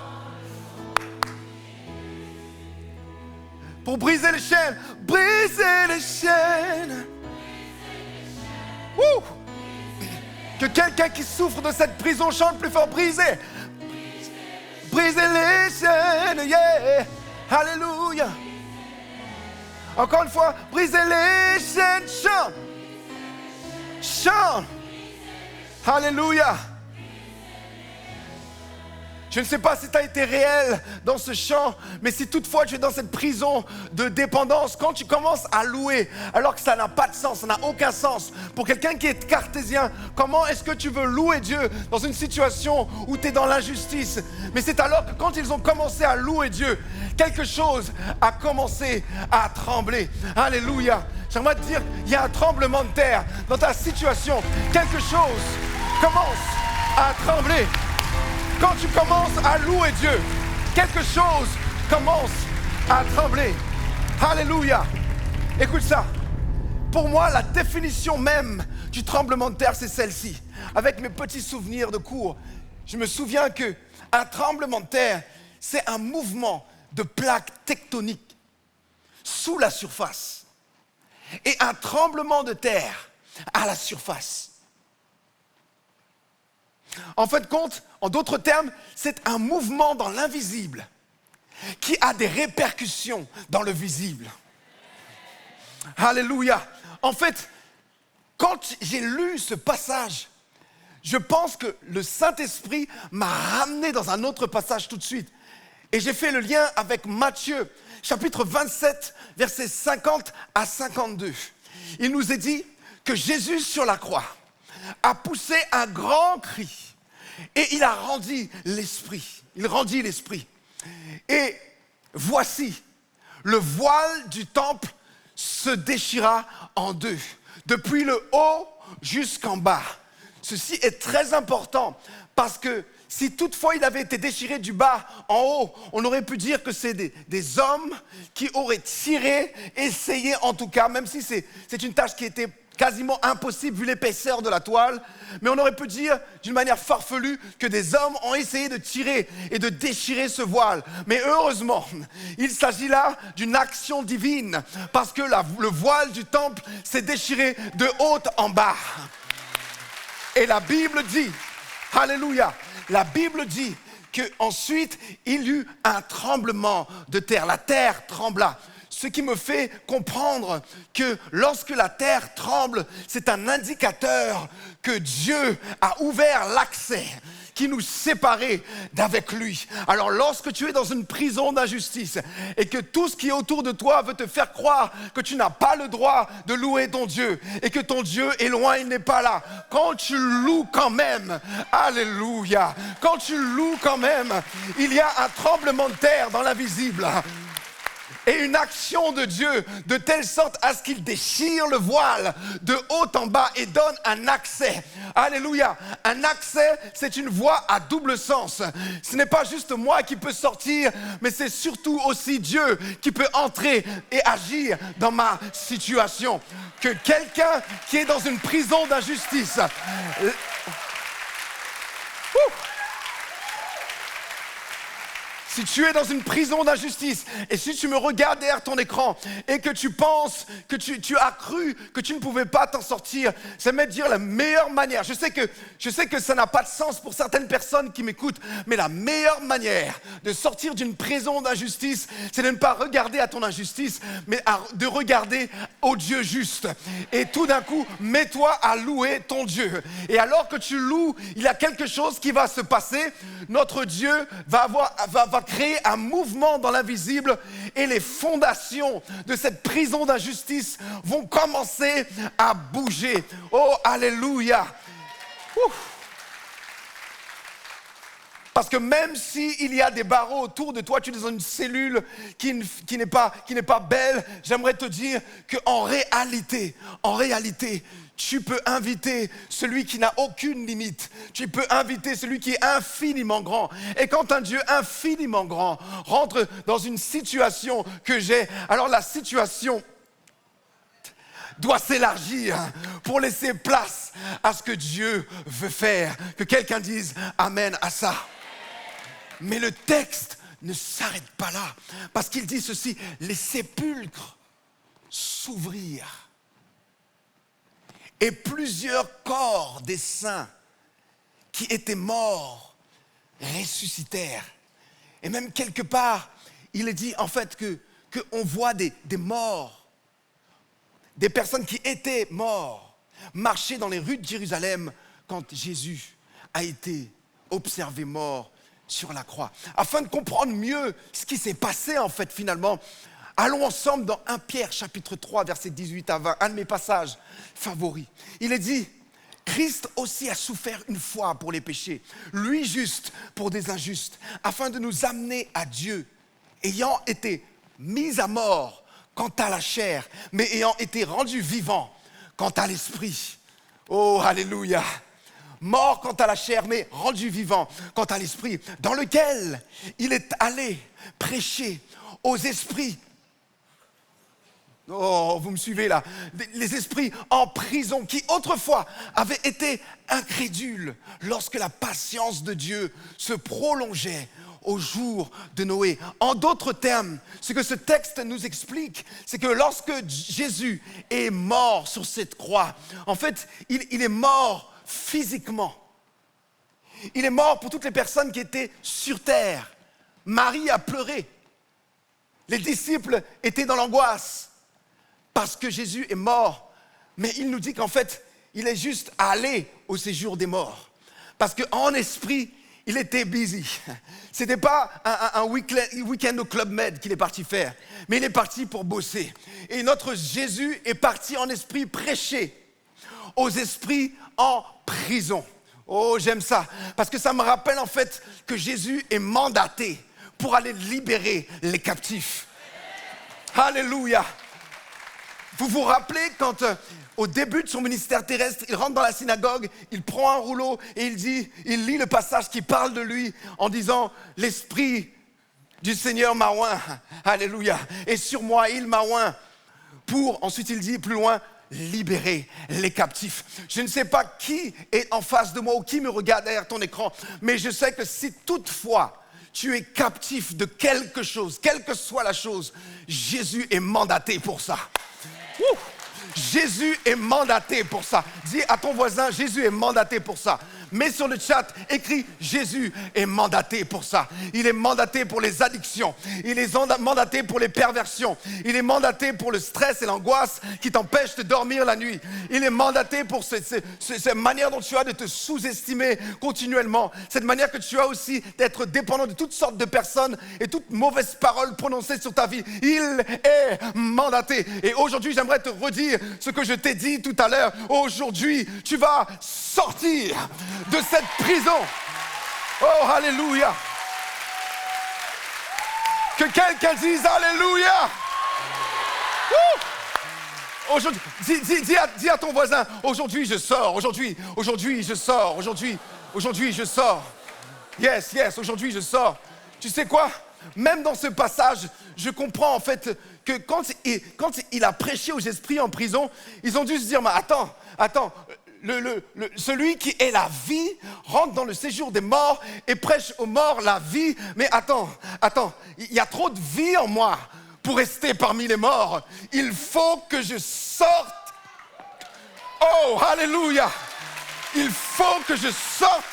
Pour briser les chaînes. Briser les chaînes. Wouh! Que quelqu'un qui souffre de cette prison chante plus fort. Briser. Briser les chaînes. Yeah! Alléluia. Encore une fois, brisez les chaînes, chante. Chante. Alléluia. Je ne sais pas si tu as été réel dans ce chant, mais si toutefois tu es dans cette prison de dépendance, quand tu commences à louer, alors que ça n'a pas de sens, ça n'a aucun sens, pour quelqu'un qui est cartésien, comment est-ce que tu veux louer Dieu dans une situation où tu es dans l'injustice? Mais c'est alors que quand ils ont commencé à louer Dieu, quelque chose a commencé à trembler. Alléluia. J'aimerais te dire, il y a un tremblement de terre dans ta situation. Quelque chose commence à trembler. Quand tu commences à louer Dieu, quelque chose commence à trembler. Alléluia. Écoute ça. Pour moi, la définition même du tremblement de terre, c'est celle-ci. Avec mes petits souvenirs de cours, je me souviens qu'un tremblement de terre, c'est un mouvement de plaques tectoniques sous la surface. Et un tremblement de terre à la surface. En fin de compte, en d'autres termes, c'est un mouvement dans l'invisible qui a des répercussions dans le visible. Alléluia. En fait, quand j'ai lu ce passage, je pense que le Saint-Esprit m'a ramené dans un autre passage tout de suite. Et j'ai fait le lien avec Matthieu, chapitre 27, versets 50 à 52. Il nous est dit que Jésus sur la croix a poussé un grand cri et il a rendu l'esprit. Il rendit l'esprit. Et voici, le voile du temple se déchira en deux, depuis le haut jusqu'en bas. Ceci est très important parce que si toutefois il avait été déchiré du bas en haut, on aurait pu dire que c'est des hommes qui auraient tiré, essayé en tout cas, même si c'est une tâche qui était quasiment impossible vu l'épaisseur de la toile, mais on aurait pu dire d'une manière farfelue que des hommes ont essayé de tirer et de déchirer ce voile. Mais heureusement, il s'agit là d'une action divine parce que le voile du temple s'est déchiré de haut en bas. Et la Bible dit, alléluia, la Bible dit qu'ensuite il y eut un tremblement de terre. La terre trembla. Ce qui me fait comprendre que lorsque la terre tremble, c'est un indicateur que Dieu a ouvert l'accès qui nous séparait d'avec lui. Alors lorsque tu es dans une prison d'injustice et que tout ce qui est autour de toi veut te faire croire que tu n'as pas le droit de louer ton Dieu et que ton Dieu est loin, il n'est pas là. Quand tu loues quand même, alléluia, quand tu loues quand même, il y a un tremblement de terre dans l'invisible. et une action de Dieu de telle sorte à ce qu'il déchire le voile de haut en bas et donne un accès. Alléluia. Un accès, c'est une voie à double sens. Ce n'est pas juste moi qui peux sortir, mais c'est surtout aussi Dieu qui peut entrer et agir dans ma situation. Que quelqu'un qui est dans une prison d'injustice... Si tu es dans une prison d'injustice et si tu me regardes derrière ton écran et que tu penses que tu as cru que tu ne pouvais pas t'en sortir, c'est me dire la meilleure manière. Je sais que ça n'a pas de sens pour certaines personnes qui m'écoutent, mais la meilleure manière de sortir d'une prison d'injustice, c'est de ne pas regarder à ton injustice, mais de regarder au Dieu juste. Et tout d'un coup, mets-toi à louer ton Dieu. Et alors que tu loues, il y a quelque chose qui va se passer. Notre Dieu va créer un mouvement dans l'invisible et les fondations de cette prison d'injustice vont commencer à bouger. Oh, alléluia! Parce que même s'il y a des barreaux autour de toi, tu es dans une cellule qui n'est pas belle, j'aimerais te dire qu'en réalité, tu peux inviter celui qui n'a aucune limite. Tu peux inviter celui qui est infiniment grand. Et quand un Dieu infiniment grand rentre dans une situation que j'ai, alors la situation doit s'élargir pour laisser place à ce que Dieu veut faire. Que quelqu'un dise Amen à ça. Mais le texte ne s'arrête pas là. Parce qu'il dit ceci, les sépulcres s'ouvrirent. Et plusieurs corps des saints qui étaient morts ressuscitèrent. Et même quelque part, il est dit en fait qu'on voit des morts, des personnes qui étaient morts, marcher dans les rues de Jérusalem quand Jésus a été observé mort sur la croix. Afin de comprendre mieux ce qui s'est passé en fait finalement, allons ensemble dans 1 Pierre chapitre 3 versets 18 à 20, un de mes passages favoris. Il est dit, Christ aussi a souffert une fois pour les péchés, lui juste pour des injustes, afin de nous amener à Dieu, ayant été mis à mort quant à la chair, mais ayant été rendu vivant quant à l'esprit. Oh, alléluia! Mort quant à la chair, mais rendu vivant quant à l'esprit, dans lequel il est allé prêcher aux esprits. Oh, vous me suivez là? Les esprits en prison qui autrefois avaient été incrédules lorsque la patience de Dieu se prolongeait au jour de Noé. En d'autres termes, ce que ce texte nous explique, c'est que lorsque Jésus est mort sur cette croix, en fait, il est mort physiquement. Il est mort pour toutes les personnes qui étaient sur terre. Marie a pleuré. Les disciples étaient dans l'angoisse parce que Jésus est mort. Mais il nous dit qu'en fait, il est juste allé au séjour des morts. Parce qu'en esprit, il était busy. Ce n'était pas un week-end au Club Med qu'il est parti faire, mais il est parti pour bosser. Et notre Jésus est parti en esprit prêcher aux esprits en prison. Oh, j'aime ça, parce que ça me rappelle en fait que Jésus est mandaté pour aller libérer les captifs. Alléluia. Vous vous rappelez quand au début de son ministère terrestre, il rentre dans la synagogue, il prend un rouleau et il lit le passage qui parle de lui en disant « L'Esprit du Seigneur m'a oint, alléluia, et sur moi il m'a oint pour, ensuite il dit plus loin, libérer les captifs. » Je ne sais pas qui est en face de moi ou qui me regarde derrière ton écran, mais je sais que si toutefois tu es captif de quelque chose, quelle que soit la chose, Jésus est mandaté pour ça. Ouh. Jésus est mandaté pour ça. Dis à ton voisin, Jésus est mandaté pour ça. Mets sur le chat, écris Jésus est mandaté pour ça. Il est mandaté pour les addictions. Il est mandaté pour les perversions. Il est mandaté pour le stress et l'angoisse qui t'empêchent de dormir la nuit. Il est mandaté pour cette manière dont tu as de te sous-estimer continuellement. Cette manière que tu as aussi d'être dépendant de toutes sortes de personnes et toutes mauvaises paroles prononcées sur ta vie. Il est mandaté. Et aujourd'hui, j'aimerais te redire ce que je t'ai dit tout à l'heure. Aujourd'hui, tu vas sortir de cette prison. Oh, alléluia. Que quelqu'un dise Alléluia. Aujourd'hui, dis à ton voisin, aujourd'hui je sors, aujourd'hui je sors, aujourd'hui je sors. Yes, aujourd'hui je sors. Tu sais quoi? Même dans ce passage, je comprends en fait que quand il a prêché aux esprits en prison, ils ont dû se dire, mais attends, celui qui est la vie rentre dans le séjour des morts et prêche aux morts la vie. Mais attends, il y a trop de vie en moi pour rester parmi les morts. Il faut que je sorte. Oh, alléluia. Il faut que je sorte.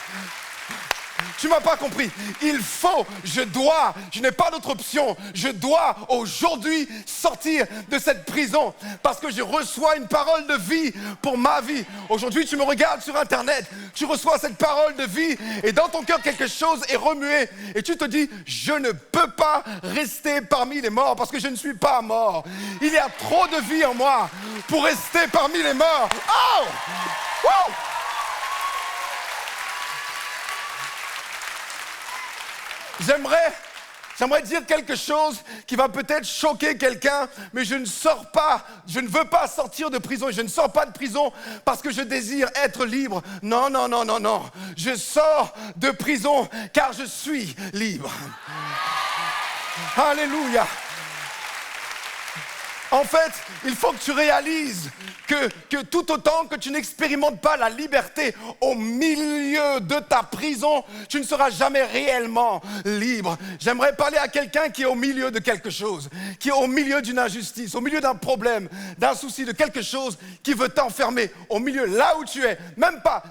Tu m'as pas compris. Je n'ai pas d'autre option. Je dois aujourd'hui sortir de cette prison parce que je reçois une parole de vie pour ma vie. Aujourd'hui, tu me regardes sur Internet, tu reçois cette parole de vie et dans ton cœur, quelque chose est remué et tu te dis, je ne peux pas rester parmi les morts parce que je ne suis pas mort. Il y a trop de vie en moi pour rester parmi les morts. Oh! Woo! J'aimerais dire quelque chose qui va peut-être choquer quelqu'un, mais je ne veux pas sortir de prison. Et je ne sors pas de prison parce que je désire être libre. Non. Je sors de prison car je suis libre. Alléluia. En fait, il faut que tu réalises que tout autant que tu n'expérimentes pas la liberté au milieu de ta prison, tu ne seras jamais réellement libre. J'aimerais parler à quelqu'un qui est au milieu de quelque chose, qui est au milieu d'une injustice, au milieu d'un problème, d'un souci, de quelque chose qui veut t'enfermer au milieu, là où tu es.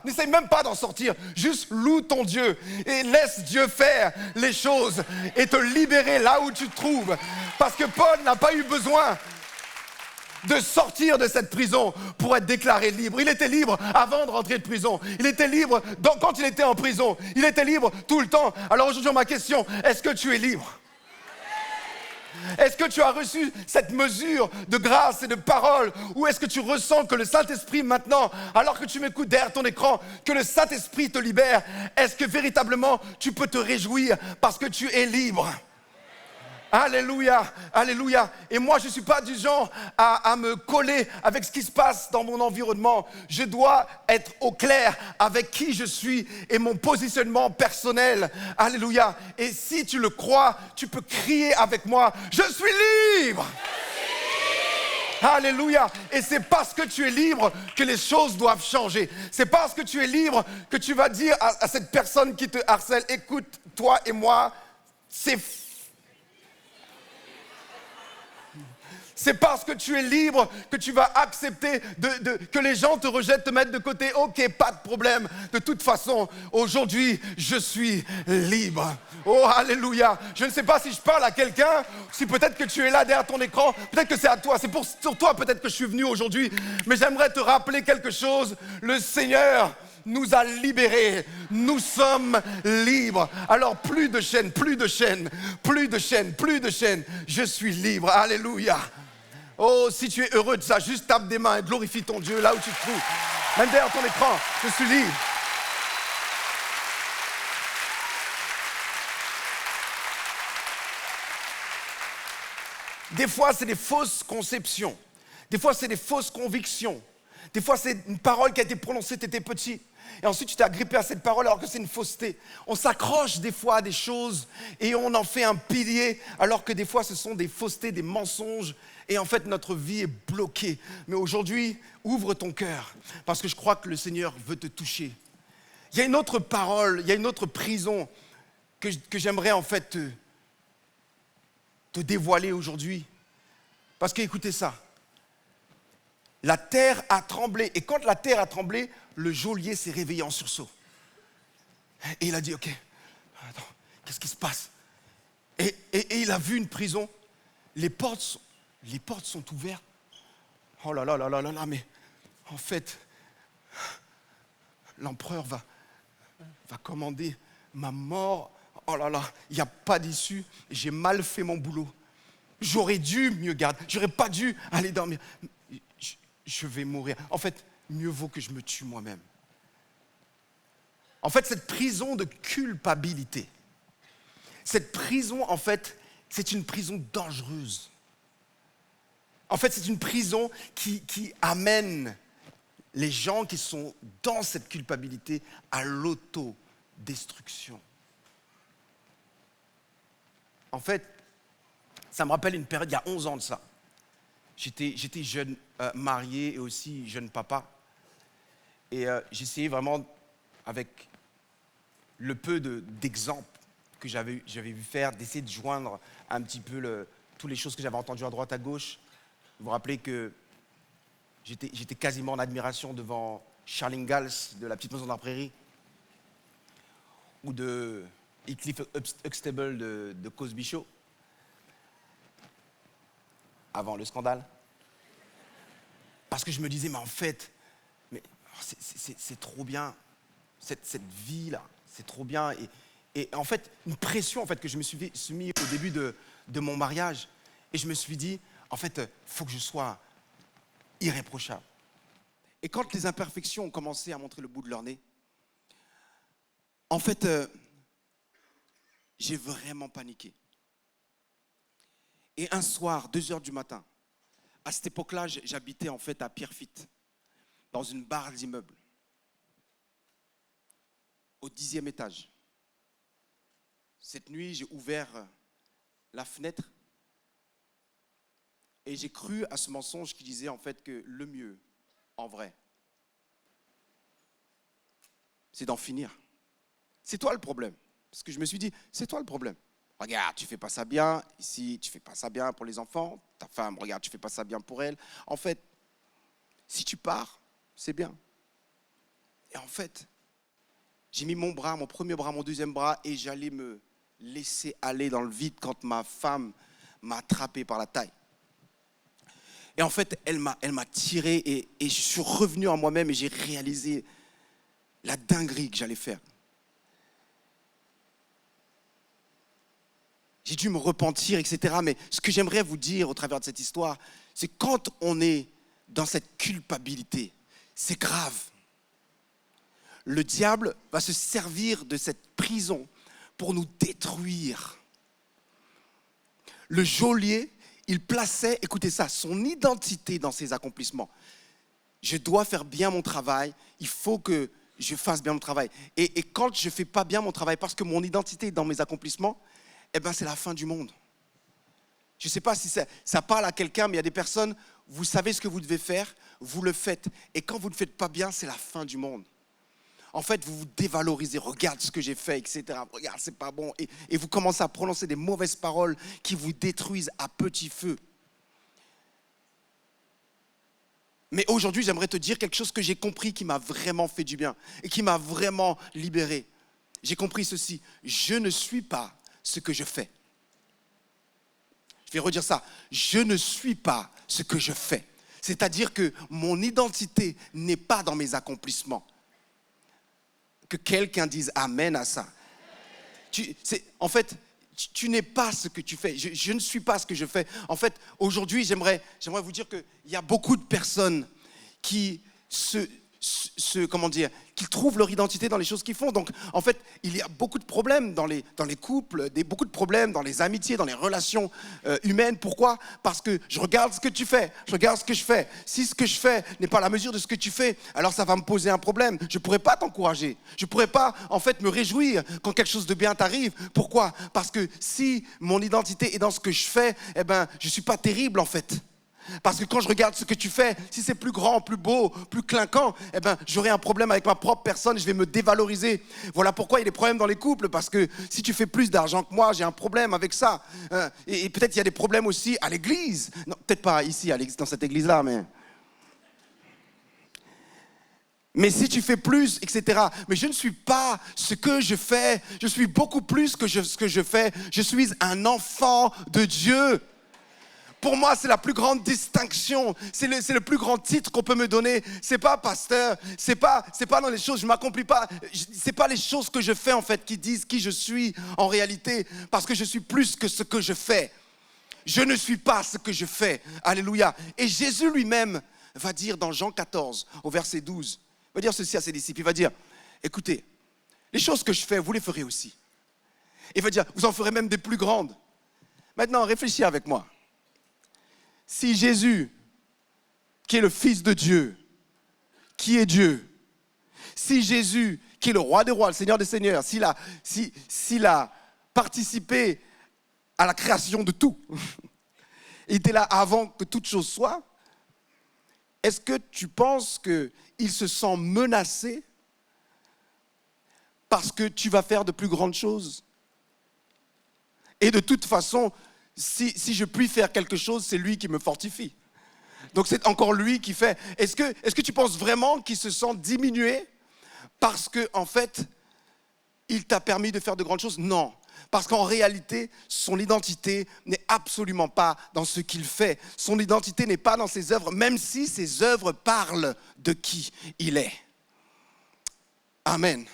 N'essaye même pas d'en sortir, juste loue ton Dieu et laisse Dieu faire les choses et te libérer là où tu te trouves. Parce que Paul n'a pas eu besoin de sortir de cette prison pour être déclaré libre. Il était libre avant de rentrer de prison. Il était libre quand il était en prison. Il était libre tout le temps. Alors aujourd'hui, ma question, est-ce que tu es libre? Est-ce que tu as reçu cette mesure de grâce et de parole? Ou est-ce que tu ressens que le Saint-Esprit maintenant, alors que tu m'écoutes derrière ton écran, que le Saint-Esprit te libère? Est-ce que véritablement tu peux te réjouir parce que tu es libre? Alléluia, alléluia. Et moi, je ne suis pas du genre à me coller avec ce qui se passe dans mon environnement. Je dois être au clair avec qui je suis et mon positionnement personnel. Alléluia. Et si tu le crois, tu peux crier avec moi, je suis libre. Alléluia. Et c'est parce que tu es libre que les choses doivent changer. C'est parce que tu es libre que tu vas dire à cette personne qui te harcèle, écoute, toi et moi, c'est parce que tu es libre que tu vas accepter que les gens te rejettent, te mettent de côté. Ok, pas de problème. De toute façon, aujourd'hui, je suis libre. Oh, alléluia. Je ne sais pas si je parle à quelqu'un, si peut-être que tu es là derrière ton écran, peut-être que c'est à toi. C'est sur toi peut-être que je suis venu aujourd'hui. Mais j'aimerais te rappeler quelque chose. Le Seigneur nous a libérés. Nous sommes libres. Alors plus de chaînes, plus de chaînes, plus de chaînes, plus de chaînes. Je suis libre. Alléluia. Oh, si tu es heureux de ça, juste tape des mains et glorifie ton Dieu là où tu te trouves. Même derrière ton écran, je suis libre. Des fois, c'est des fausses conceptions. Des fois, c'est des fausses convictions. Des fois, c'est une parole qui a été prononcée, tu étais petit. Et ensuite, tu t'es agrippé à cette parole alors que c'est une fausseté. On s'accroche des fois à des choses et on en fait un pilier alors que des fois, ce sont des faussetés, des mensonges. Et en fait, notre vie est bloquée. Mais aujourd'hui, ouvre ton cœur parce que je crois que le Seigneur veut te toucher. Il y a une autre parole, il y a une autre prison que j'aimerais en fait te dévoiler aujourd'hui. Parce que écoutez ça. La terre a tremblé. Et quand la terre a tremblé, le geôlier s'est réveillé en sursaut. Et il a dit, ok, attends, qu'est-ce qui se passe? Et il a vu une prison. Les portes sont ouvertes. Oh là là là là là là, mais en fait, l'empereur va commander ma mort. Oh là là, il n'y a pas d'issue. J'ai mal fait mon boulot. J'aurais dû mieux garder. J'aurais pas dû aller dormir. Je vais mourir. En fait, mieux vaut que je me tue moi-même. En fait, cette prison de culpabilité, cette prison, en fait, c'est une prison dangereuse. En fait, c'est une prison qui amène les gens qui sont dans cette culpabilité à l'autodestruction. En fait, ça me rappelle une période, il y a 11 ans de ça. J'étais jeune marié et aussi jeune papa. Et j'essayais vraiment, avec le peu d'exemples que j'avais vu faire, d'essayer de joindre un petit peu toutes les choses que j'avais entendues à droite, à gauche. Vous vous rappelez que j'étais quasiment en admiration devant Charles Ingalls de La Petite Maison dans la Prairie ou de Cliff Huxtable de Cosby Show, avant le scandale. Parce que je me disais, mais en fait, c'est trop bien, cette vie-là, c'est trop bien. Et en fait, une pression en fait, que je me suis soumis au début de mon mariage. Et je me suis dit, en fait, il faut que je sois irréprochable. Et quand les imperfections ont commencé à montrer le bout de leur nez, en fait, j'ai vraiment paniqué. Et un soir, 2h du matin, à cette époque-là, j'habitais en fait à Pierrefitte, dans une barre d'immeubles, au 10e étage. Cette nuit, j'ai ouvert la fenêtre et j'ai cru à ce mensonge qui disait en fait que le mieux, en vrai, c'est d'en finir. C'est toi le problème. Parce que je me suis dit, c'est toi le problème. Regarde, tu fais pas ça bien, ici, tu fais pas ça bien pour les enfants. Ta femme, regarde, tu fais pas ça bien pour elle. En fait, si tu pars, c'est bien. Et en fait, j'ai mis mon premier bras, mon deuxième bras, et j'allais me laisser aller dans le vide quand ma femme m'a attrapé par la taille. Et en fait, elle m'a tiré et je suis revenu en moi-même et j'ai réalisé la dinguerie que j'allais faire. J'ai dû me repentir, etc. Mais ce que j'aimerais vous dire au travers de cette histoire, c'est quand on est dans cette culpabilité, c'est grave. Le diable va se servir de cette prison pour nous détruire. Le geôlier, il plaçait, écoutez ça, son identité dans ses accomplissements. Je dois faire bien mon travail, il faut que je fasse bien mon travail. Et quand je ne fais pas bien mon travail, parce que mon identité est dans mes accomplissements, eh ben c'est la fin du monde. Je ne sais pas si ça parle à quelqu'un, mais il y a des personnes, vous savez ce que vous devez faire, vous le faites. Et quand vous ne faites pas bien, c'est la fin du monde. En fait, vous vous dévalorisez, regarde ce que j'ai fait, etc. Regarde, c'est pas bon. Et vous commencez à prononcer des mauvaises paroles qui vous détruisent à petit feu. Mais aujourd'hui, j'aimerais te dire quelque chose que j'ai compris qui m'a vraiment fait du bien et qui m'a vraiment libéré. J'ai compris ceci, je ne suis pas ce que je fais. Je vais redire ça, je ne suis pas ce que je fais. C'est-à-dire que mon identité n'est pas dans mes accomplissements. Que quelqu'un dise amen à ça. En fait, tu n'es pas ce que tu fais. Je ne suis pas ce que je fais. En fait, aujourd'hui, j'aimerais vous dire qu'il y a beaucoup de personnes qui qui trouvent leur identité dans les choses qu'ils font. Donc, en fait, il y a beaucoup de problèmes dans les couples, beaucoup de problèmes dans les amitiés, dans les relations humaines. Pourquoi ? Parce que je regarde ce que tu fais, je regarde ce que je fais. Si ce que je fais n'est pas à la mesure de ce que tu fais, alors ça va me poser un problème. Je ne pourrais pas t'encourager. Je ne pourrais pas, en fait, me réjouir quand quelque chose de bien t'arrive. Pourquoi ? Parce que si mon identité est dans ce que je fais, eh ben, je ne suis pas terrible, en fait. Parce que quand je regarde ce que tu fais, si c'est plus grand, plus beau, plus clinquant, eh ben, j'aurai un problème avec ma propre personne, je vais me dévaloriser. Voilà pourquoi il y a des problèmes dans les couples, parce que si tu fais plus d'argent que moi, j'ai un problème avec ça. Et peut-être il y a des problèmes aussi à l'église. Non, peut-être pas ici, dans cette église-là, mais si tu fais plus, etc. Mais je ne suis pas ce que je fais, je suis beaucoup plus que ce que je fais. Je suis un enfant de Dieu. Pour moi, c'est la plus grande distinction. C'est le plus grand titre qu'on peut me donner. C'est pas pasteur. C'est pas dans les choses. Je m'accomplis pas. C'est pas les choses que je fais en fait qui disent qui je suis en réalité. Parce que je suis plus que ce que je fais. Je ne suis pas ce que je fais. Alléluia. Et Jésus lui-même va dire dans Jean 14, au verset 12, il va dire ceci à ses disciples. Il va dire, écoutez, les choses que je fais, vous les ferez aussi. Il va dire, vous en ferez même des plus grandes. Maintenant, réfléchis avec moi. Si Jésus, qui est le Fils de Dieu, qui est Dieu, si Jésus, qui est le Roi des rois, le Seigneur des seigneurs, s'il a participé à la création de tout, il était là avant que toute chose soit, est-ce que tu penses qu'il se sent menacé parce que tu vas faire de plus grandes choses? Et de toute façon, si je puis faire quelque chose, c'est lui qui me fortifie. Donc c'est encore lui qui fait. Est-ce que tu penses vraiment qu'il se sent diminué parce que en fait, il t'a permis de faire de grandes choses? Non. Parce qu'en réalité, son identité n'est absolument pas dans ce qu'il fait. Son identité n'est pas dans ses œuvres, même si ses œuvres parlent de qui il est. Amen.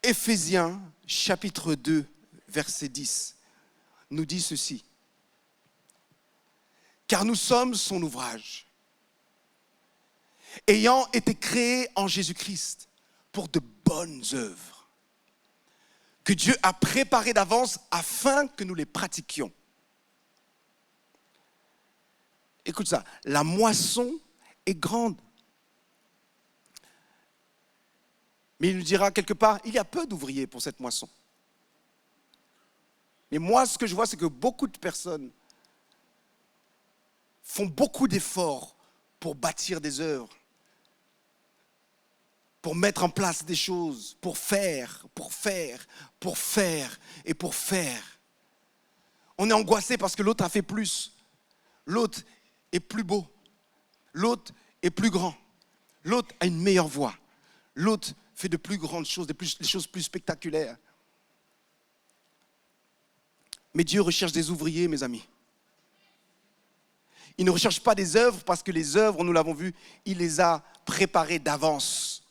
Éphésiens chapitre 2, verset 10, nous dit ceci. Car nous sommes son ouvrage, ayant été créés en Jésus-Christ pour de bonnes œuvres, que Dieu a préparées d'avance afin que nous les pratiquions. Écoute ça, la moisson est grande. Mais il nous dira quelque part, il y a peu d'ouvriers pour cette moisson. Mais moi, ce que je vois, c'est que beaucoup de personnes font beaucoup d'efforts pour bâtir des œuvres, pour mettre en place des choses, pour faire. On est angoissé parce que l'autre a fait plus. L'autre est plus beau. L'autre est plus grand. L'autre a une meilleure voix. L'autre fait de plus grandes choses, des choses plus spectaculaires. Mais Dieu recherche des ouvriers, mes amis. Il ne recherche pas des œuvres parce que les œuvres, nous l'avons vu, il les a préparées d'avance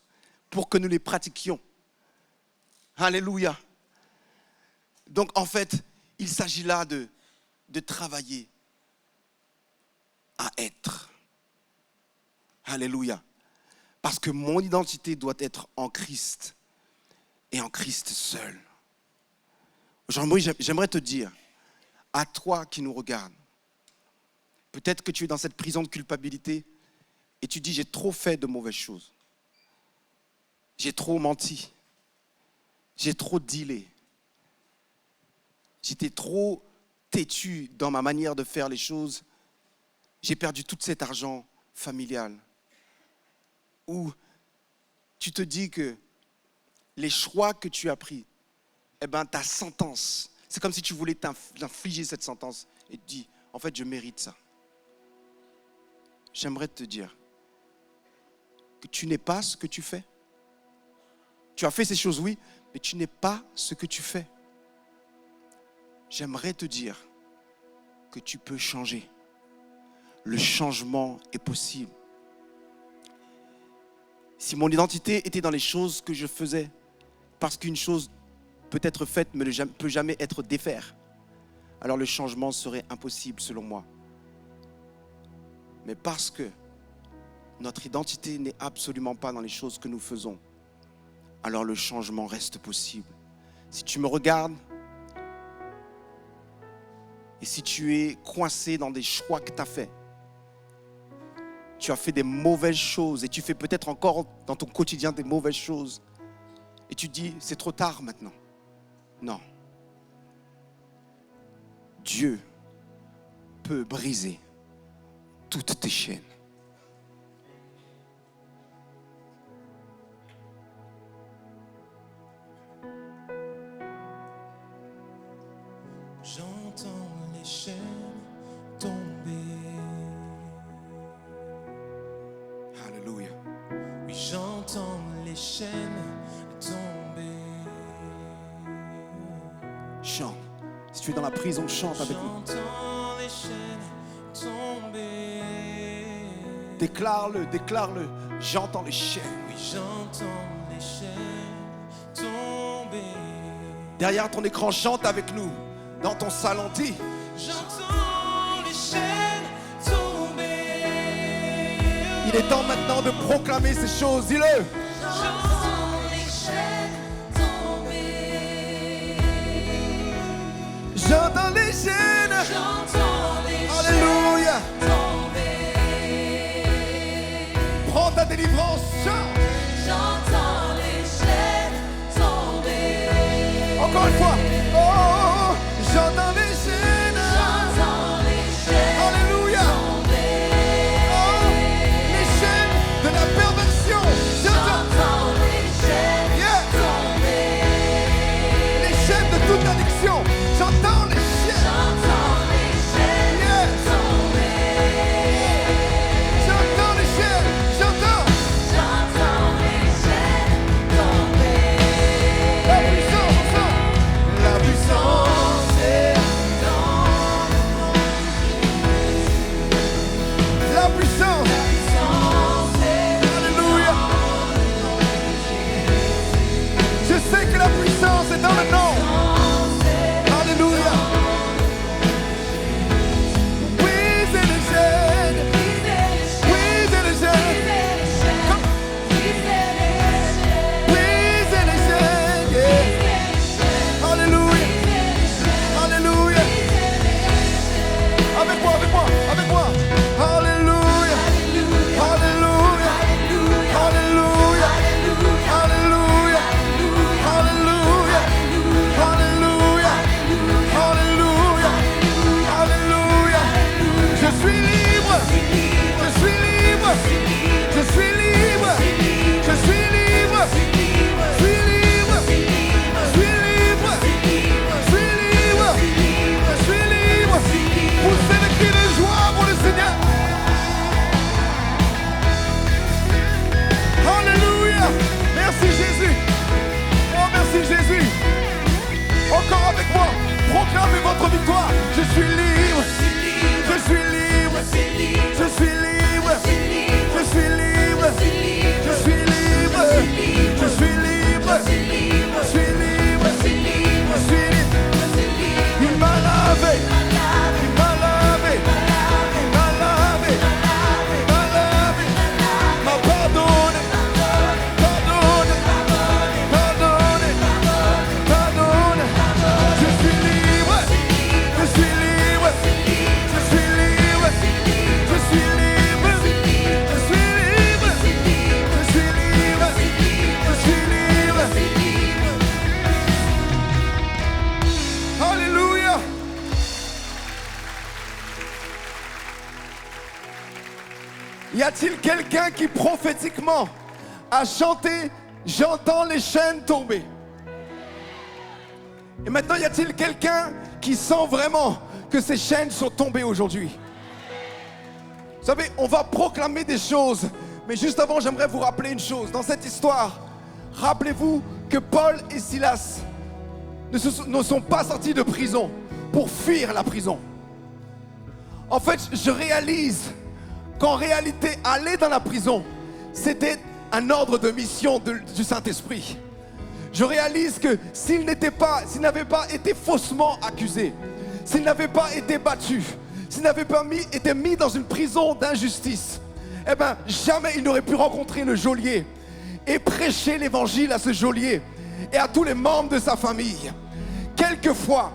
pour que nous les pratiquions. Alléluia. Donc en fait, il s'agit là de travailler à être. Alléluia. Parce que mon identité doit être en Christ et en Christ seul. Aujourd'hui, j'aimerais te dire, à toi qui nous regardes, peut-être que tu es dans cette prison de culpabilité et tu dis, j'ai trop fait de mauvaises choses. J'ai trop menti. J'ai trop dealé. J'étais trop têtu dans ma manière de faire les choses. J'ai perdu tout cet argent familial. Ou tu te dis que les choix que tu as pris, ta sentence, c'est comme si tu voulais t'infliger cette sentence et tu dis, en fait, je mérite ça. J'aimerais te dire que tu n'es pas ce que tu fais. Tu as fait ces choses, oui, mais tu n'es pas ce que tu fais. J'aimerais te dire que tu peux changer. Le changement est possible. Si mon identité était dans les choses que je faisais, parce qu'une chose peut être faite mais ne peut jamais être défaite, alors le changement serait impossible selon moi. Mais parce que notre identité n'est absolument pas dans les choses que nous faisons, alors le changement reste possible. Si tu me regardes et si tu es coincé dans des choix que tu as faits, tu as fait des mauvaises choses et tu fais peut-être encore dans ton quotidien des mauvaises choses et tu dis, c'est trop tard maintenant. Non. Dieu peut briser toutes tes chaînes. J'entends les chaînes tomber. Alléluia. Oui, j'entends les chaînes tomber. Chante. Si tu es dans la prison, chante avec nous. J'entends les chaînes tomber. Déclare-le. J'entends les chaînes. Oui, j'entends les chaînes tomber. Derrière ton écran, chante avec nous. Dans ton salon, dis. J'entends les chaînes tomber. Il est temps maintenant de proclamer ces choses. Dis-le. J'entends les chaînes tomber. J'entends les chaînes. Alléluia. Prends ta délivrance. J'entends les chaînes tomber. Encore une fois. Oh, oh, oh. J'entends les chaînes. J'entends les chaînes Alléluia. tomber. Oh, les chaînes de la perversion. J'entends les chaînes Yeah. tomber. Les chaînes de toute addiction. J'entends les chaînes. J'entends les chaînes Yeah. tomber. J'entends les chaînes. J'entends. J'entends les chaînes tomber. La puissance, on sent. La puissance est la puissance. Alléluia. Je sais que la puissance est dans le nom. Alléluia. Brisez les chaînes. Brisez les chaînes. Brisez les chaînes. Yeah. Alléluia. Alléluia. Avec moi, avec moi, avec moi. Alléluia. Alléluia. Alléluia. Alléluia. Alléluia. Alléluia. Alléluia. Alléluia. Je suis libre. Je suis libre. Je suis libre. Je suis libre. Je suis libre. Je suis libre. Je suis libre. Je suis libre. Poussez le cri de joie pour le Seigneur. Alléluia. Merci Jésus. Oh, merci Jésus. Encore avec moi. Proclamez votre victoire. Je suis libre. Je suis libre. Je suis libre. Je suis libre. Je suis libre. Je suis libre. Je suis libre. Je suis libre. Il m'a lavé. Il m'a lavé. Il m'a lavé. Il m'a lavé. M'a pardonné. Pardonné. Pardonné. Pardonné. Je suis libre. Je suis libre. Je suis libre. Je suis libre. Je suis libre. Je suis libre. Je suis libre. Alléluia. Y a-t-il quelqu'un qui prophétiquement a chanté « J'entends les chaînes tomber » ? Et maintenant, y a-t-il quelqu'un qui sent vraiment que ces chaînes sont tombées aujourd'hui ? Vous savez, on va proclamer des choses, mais juste avant, j'aimerais vous rappeler une chose. Dans cette histoire, rappelez-vous que Paul et Silas ne sont pas sortis de prison pour fuir la prison. En fait, je réalise qu'en réalité, aller dans la prison, c'était un ordre de mission du Saint-Esprit. Je réalise que s'il n'avait pas été faussement accusé, s'il n'avait pas été battu, s'il n'avait pas été mis dans une prison d'injustice, eh bien, jamais il n'aurait pu rencontrer le geôlier et prêcher l'évangile à ce geôlier et à tous les membres de sa famille. Quelquefois,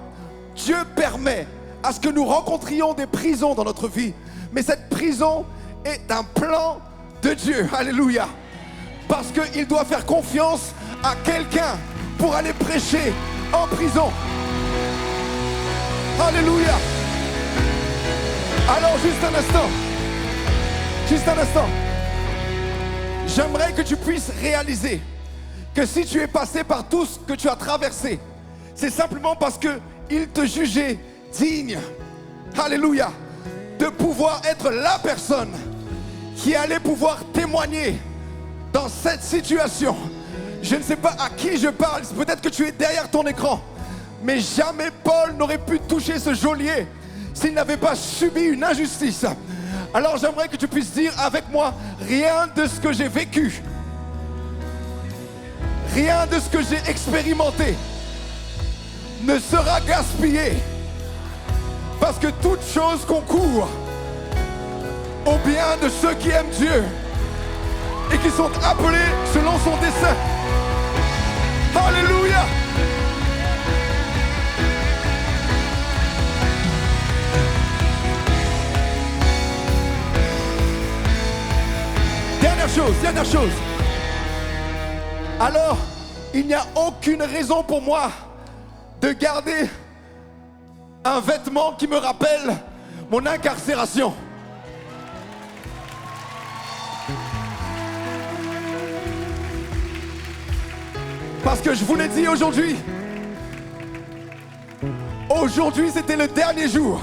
Dieu permet à ce que nous rencontrions des prisons dans notre vie, mais cette prison est un plan de Dieu. Alléluia. Parce qu'il doit faire confiance à quelqu'un pour aller prêcher en prison. Alléluia. Alors, juste un instant. J'aimerais que tu puisses réaliser que si tu es passé par tout ce que tu as traversé, c'est simplement parce qu'il te jugeait digne, alléluia, de pouvoir être la personne qui allait pouvoir témoigner dans cette situation. Je ne sais pas à qui je parle, peut-être que tu es derrière ton écran, mais jamais Paul n'aurait pu toucher ce geôlier s'il n'avait pas subi une injustice. Alors j'aimerais que tu puisses dire avec moi, rien de ce que j'ai vécu, rien de ce que j'ai expérimenté ne sera gaspillé, parce que toute chose concourt au bien de ceux qui aiment Dieu et qui sont appelés selon son dessein. Alléluia. dernière chose. Alors, il n'y a aucune raison pour moi de garder un vêtement qui me rappelle mon incarcération. Parce que je vous l'ai dit aujourd'hui, c'était le dernier jour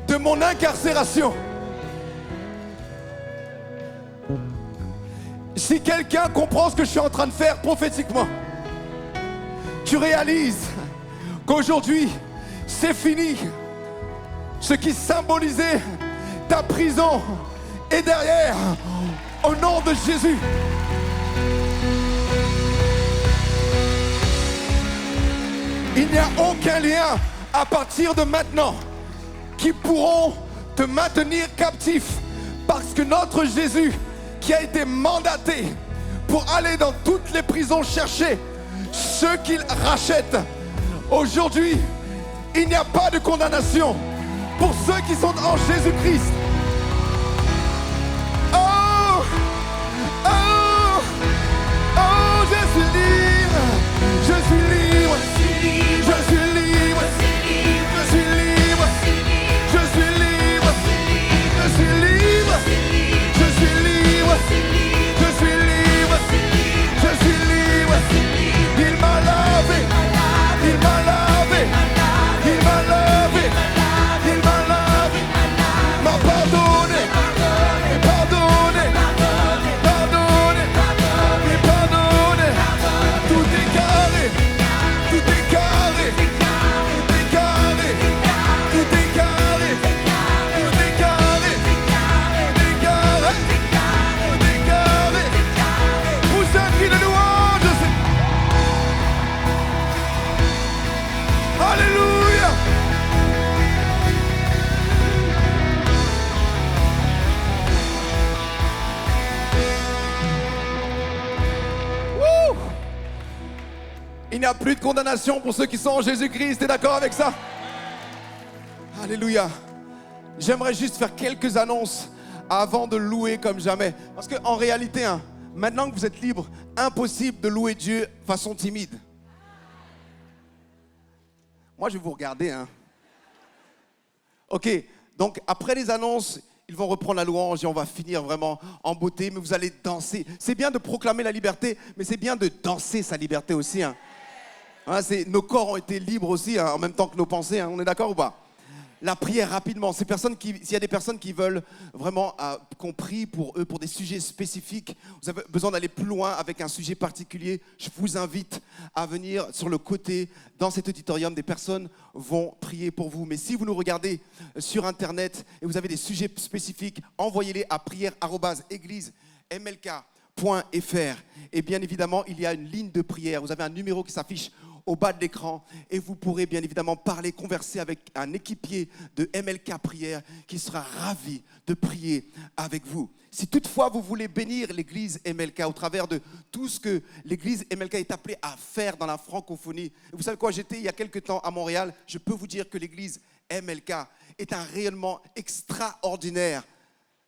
de mon incarcération. Si quelqu'un comprend ce que je suis en train de faire prophétiquement, tu réalises qu'aujourd'hui, c'est fini. Ce qui symbolisait ta prison est derrière, au nom de Jésus. Il n'y a aucun lien à partir de maintenant qui pourront te maintenir captif, parce que notre Jésus, qui a été mandaté pour aller dans toutes les prisons chercher ceux qu'il rachète, aujourd'hui, il n'y a pas de condamnation pour ceux qui sont en Jésus-Christ. Oh, oh, oh, je suis libre, je suis libre, je suis libre, je suis libre, je suis libre, je suis libre, je suis libre, je suis libre, je suis libre. Il m'a lavé, il m'a lavé, il m'a lavé, il m'a lavé, m'a pardonné, et pardonné, pardonné, et pardonné. Tout est carré, tout est carré, tout est carré, tout est carré, tout est carré, tout est carré, tout est carré. Vous êtes qui de louange. Alléluia. Wouh. Il n'y a plus de condamnation pour ceux qui sont en Jésus-Christ. T'es d'accord avec ça? Alléluia. J'aimerais juste faire quelques annonces avant de louer comme jamais. Parce qu'en réalité, maintenant que vous êtes libre, impossible de louer Dieu façon timide. Moi, je vais vous regarder. Ok, donc après les annonces, ils vont reprendre la louange et on va finir vraiment en beauté, mais vous allez danser. C'est bien de proclamer la liberté, mais c'est bien de danser sa liberté aussi. Nos corps ont été libres aussi, en même temps que nos pensées. On est d'accord ou pas? La prière rapidement. S'il y a des personnes qui veulent vraiment qu'on prie pour eux, pour des sujets spécifiques, vous avez besoin d'aller plus loin avec un sujet particulier, je vous invite à venir sur le côté, dans cet auditorium, des personnes vont prier pour vous. Mais si vous nous regardez sur Internet et vous avez des sujets spécifiques, envoyez-les à prière@églisemlk.fr. Et bien évidemment, il y a une ligne de prière. Vous avez un numéro qui s'affiche au bas de l'écran et vous pourrez bien évidemment parler, converser avec un équipier de MLK Prière qui sera ravi de prier avec vous. Si toutefois vous voulez bénir l'église MLK au travers de tout ce que l'église MLK est appelée à faire dans la francophonie, vous savez quoi, j'étais il y a quelques temps à Montréal, je peux vous dire que l'église MLK est un rayonnement extraordinaire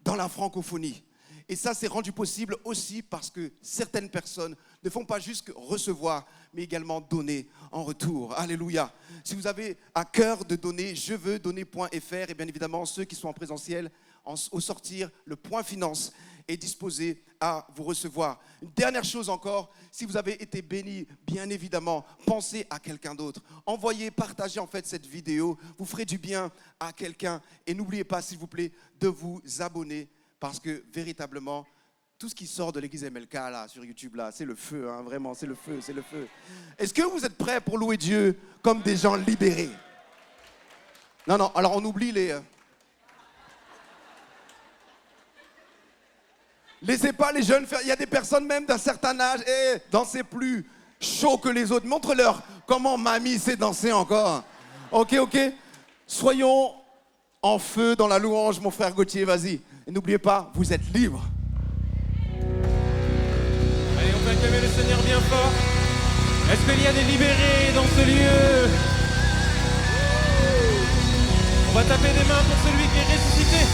dans la francophonie. Et ça, c'est rendu possible aussi parce que certaines personnes ne font pas juste que recevoir, mais également donner en retour. Alléluia. Si vous avez à cœur de donner, je veux donner.fr, et bien évidemment, ceux qui sont en présentiel, au sortir, le point finance est disposé à vous recevoir. Une dernière chose encore, si vous avez été béni, bien évidemment, pensez à quelqu'un d'autre. Envoyez, partagez en fait cette vidéo. Vous ferez du bien à quelqu'un. Et n'oubliez pas, s'il vous plaît, de vous abonner. Parce que véritablement, tout ce qui sort de l'église MLK là, sur YouTube, là, c'est le feu, vraiment, c'est le feu, c'est le feu. Est-ce que vous êtes prêts pour louer Dieu comme des gens libérés? Non, alors on oublie les... Laissez pas les jeunes faire. Il y a des personnes même d'un certain âge, dansez plus chaud que les autres. Montre-leur comment mamie sait danser encore. Ok. Soyons en feu dans la louange, mon frère Gauthier, vas-y. Et n'oubliez pas, vous êtes libres. Allez, on peut acclamer le Seigneur bien fort. Est-ce qu'il y a des libérés dans ce lieu? On va taper des mains pour celui qui est ressuscité.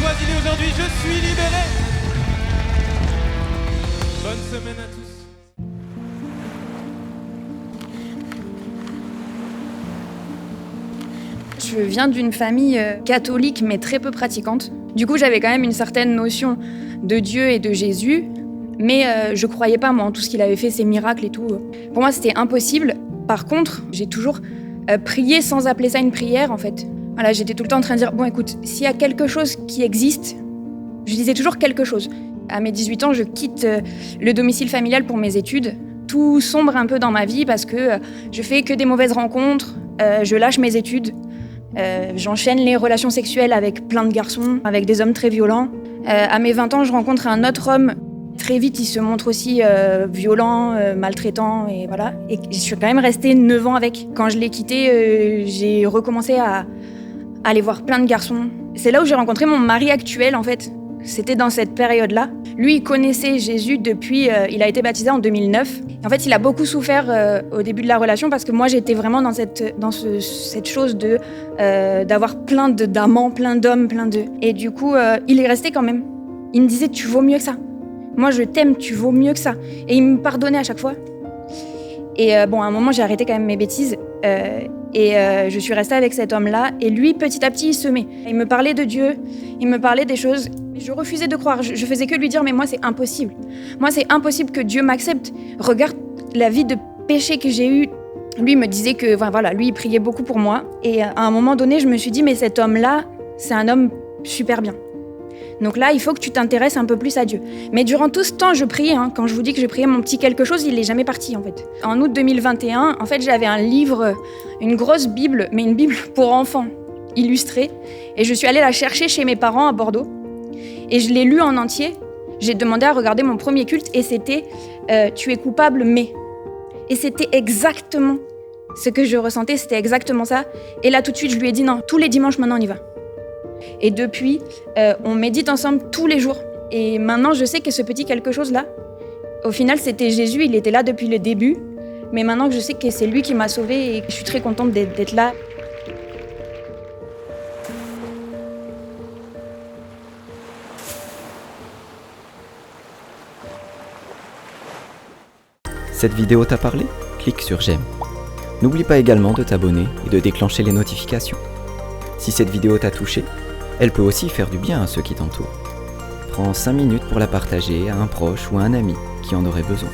toi, dis-lui aujourd'hui, je suis libéré. Bonne semaine à tous. Je viens d'une famille catholique mais très peu pratiquante. Du coup, j'avais quand même une certaine notion de Dieu et de Jésus, mais je croyais pas moi en tout ce qu'il avait fait, ses miracles et tout. Pour moi, c'était impossible. Par contre, j'ai toujours prié sans appeler ça une prière en fait. Voilà, j'étais tout le temps en train de dire bon, écoute, s'il y a quelque chose qui existe, je disais toujours quelque chose. À mes 18 ans, je quitte le domicile familial pour mes études. Tout sombre un peu dans ma vie parce que je fais que des mauvaises rencontres, je lâche mes études. J'enchaîne les relations sexuelles avec plein de garçons, avec des hommes très violents. À mes 20 ans, je rencontre un autre homme. Très vite, il se montre aussi violent, maltraitant, et voilà. Et je suis quand même restée 9 ans avec. Quand je l'ai quitté, j'ai recommencé à aller voir plein de garçons. C'est là où j'ai rencontré mon mari actuel, en fait. C'était dans cette période-là. Lui, il connaissait Jésus depuis... il a été baptisé en 2009. En fait, il a beaucoup souffert au début de la relation parce que moi, j'étais vraiment dans cette chose de d'avoir plein d'amants, plein d'hommes, plein de... Et du coup, il est resté quand même. Il me disait, tu vaux mieux que ça. Moi, je t'aime, tu vaux mieux que ça. Et il me pardonnait à chaque fois. Et bon, à un moment, j'ai arrêté quand même mes bêtises. Je suis restée avec cet homme-là. Et lui, petit à petit, il se met. Il me parlait de Dieu, il me parlait des choses. Je refusais de croire. Je faisais que lui dire, mais moi, c'est impossible. Moi, c'est impossible que Dieu m'accepte. Regarde la vie de péché que j'ai eue. Lui me disait que, enfin, voilà, lui, il priait beaucoup pour moi. Et à un moment donné, je me suis dit, mais cet homme-là, c'est un homme super bien. Donc là, il faut que tu t'intéresses un peu plus à Dieu. Mais durant tout ce temps, je priais. Quand je vous dis que je priais mon petit quelque chose, il n'est jamais parti, en fait. En août 2021, en fait, j'avais un livre, une grosse Bible, mais une Bible pour enfants, illustrée. Et je suis allée la chercher chez mes parents à Bordeaux. Et je l'ai lu en entier. J'ai demandé à regarder mon premier culte et c'était « Tu es coupable, mais ». Et c'était exactement ce que je ressentais, c'était exactement ça. Et là, tout de suite, je lui ai dit « Non, tous les dimanches, maintenant, on y va ». Et depuis, on médite ensemble tous les jours. Et maintenant, je sais que ce petit quelque chose-là, au final, c'était Jésus, il était là depuis le début. Mais maintenant que je sais que c'est lui qui m'a sauvée et que je suis très contente d'être là. Cette vidéo t'a parlé ? Clique sur j'aime. N'oublie pas également de t'abonner et de déclencher les notifications. Si cette vidéo t'a touché, elle peut aussi faire du bien à ceux qui t'entourent. Prends 5 minutes pour la partager à un proche ou à un ami qui en aurait besoin.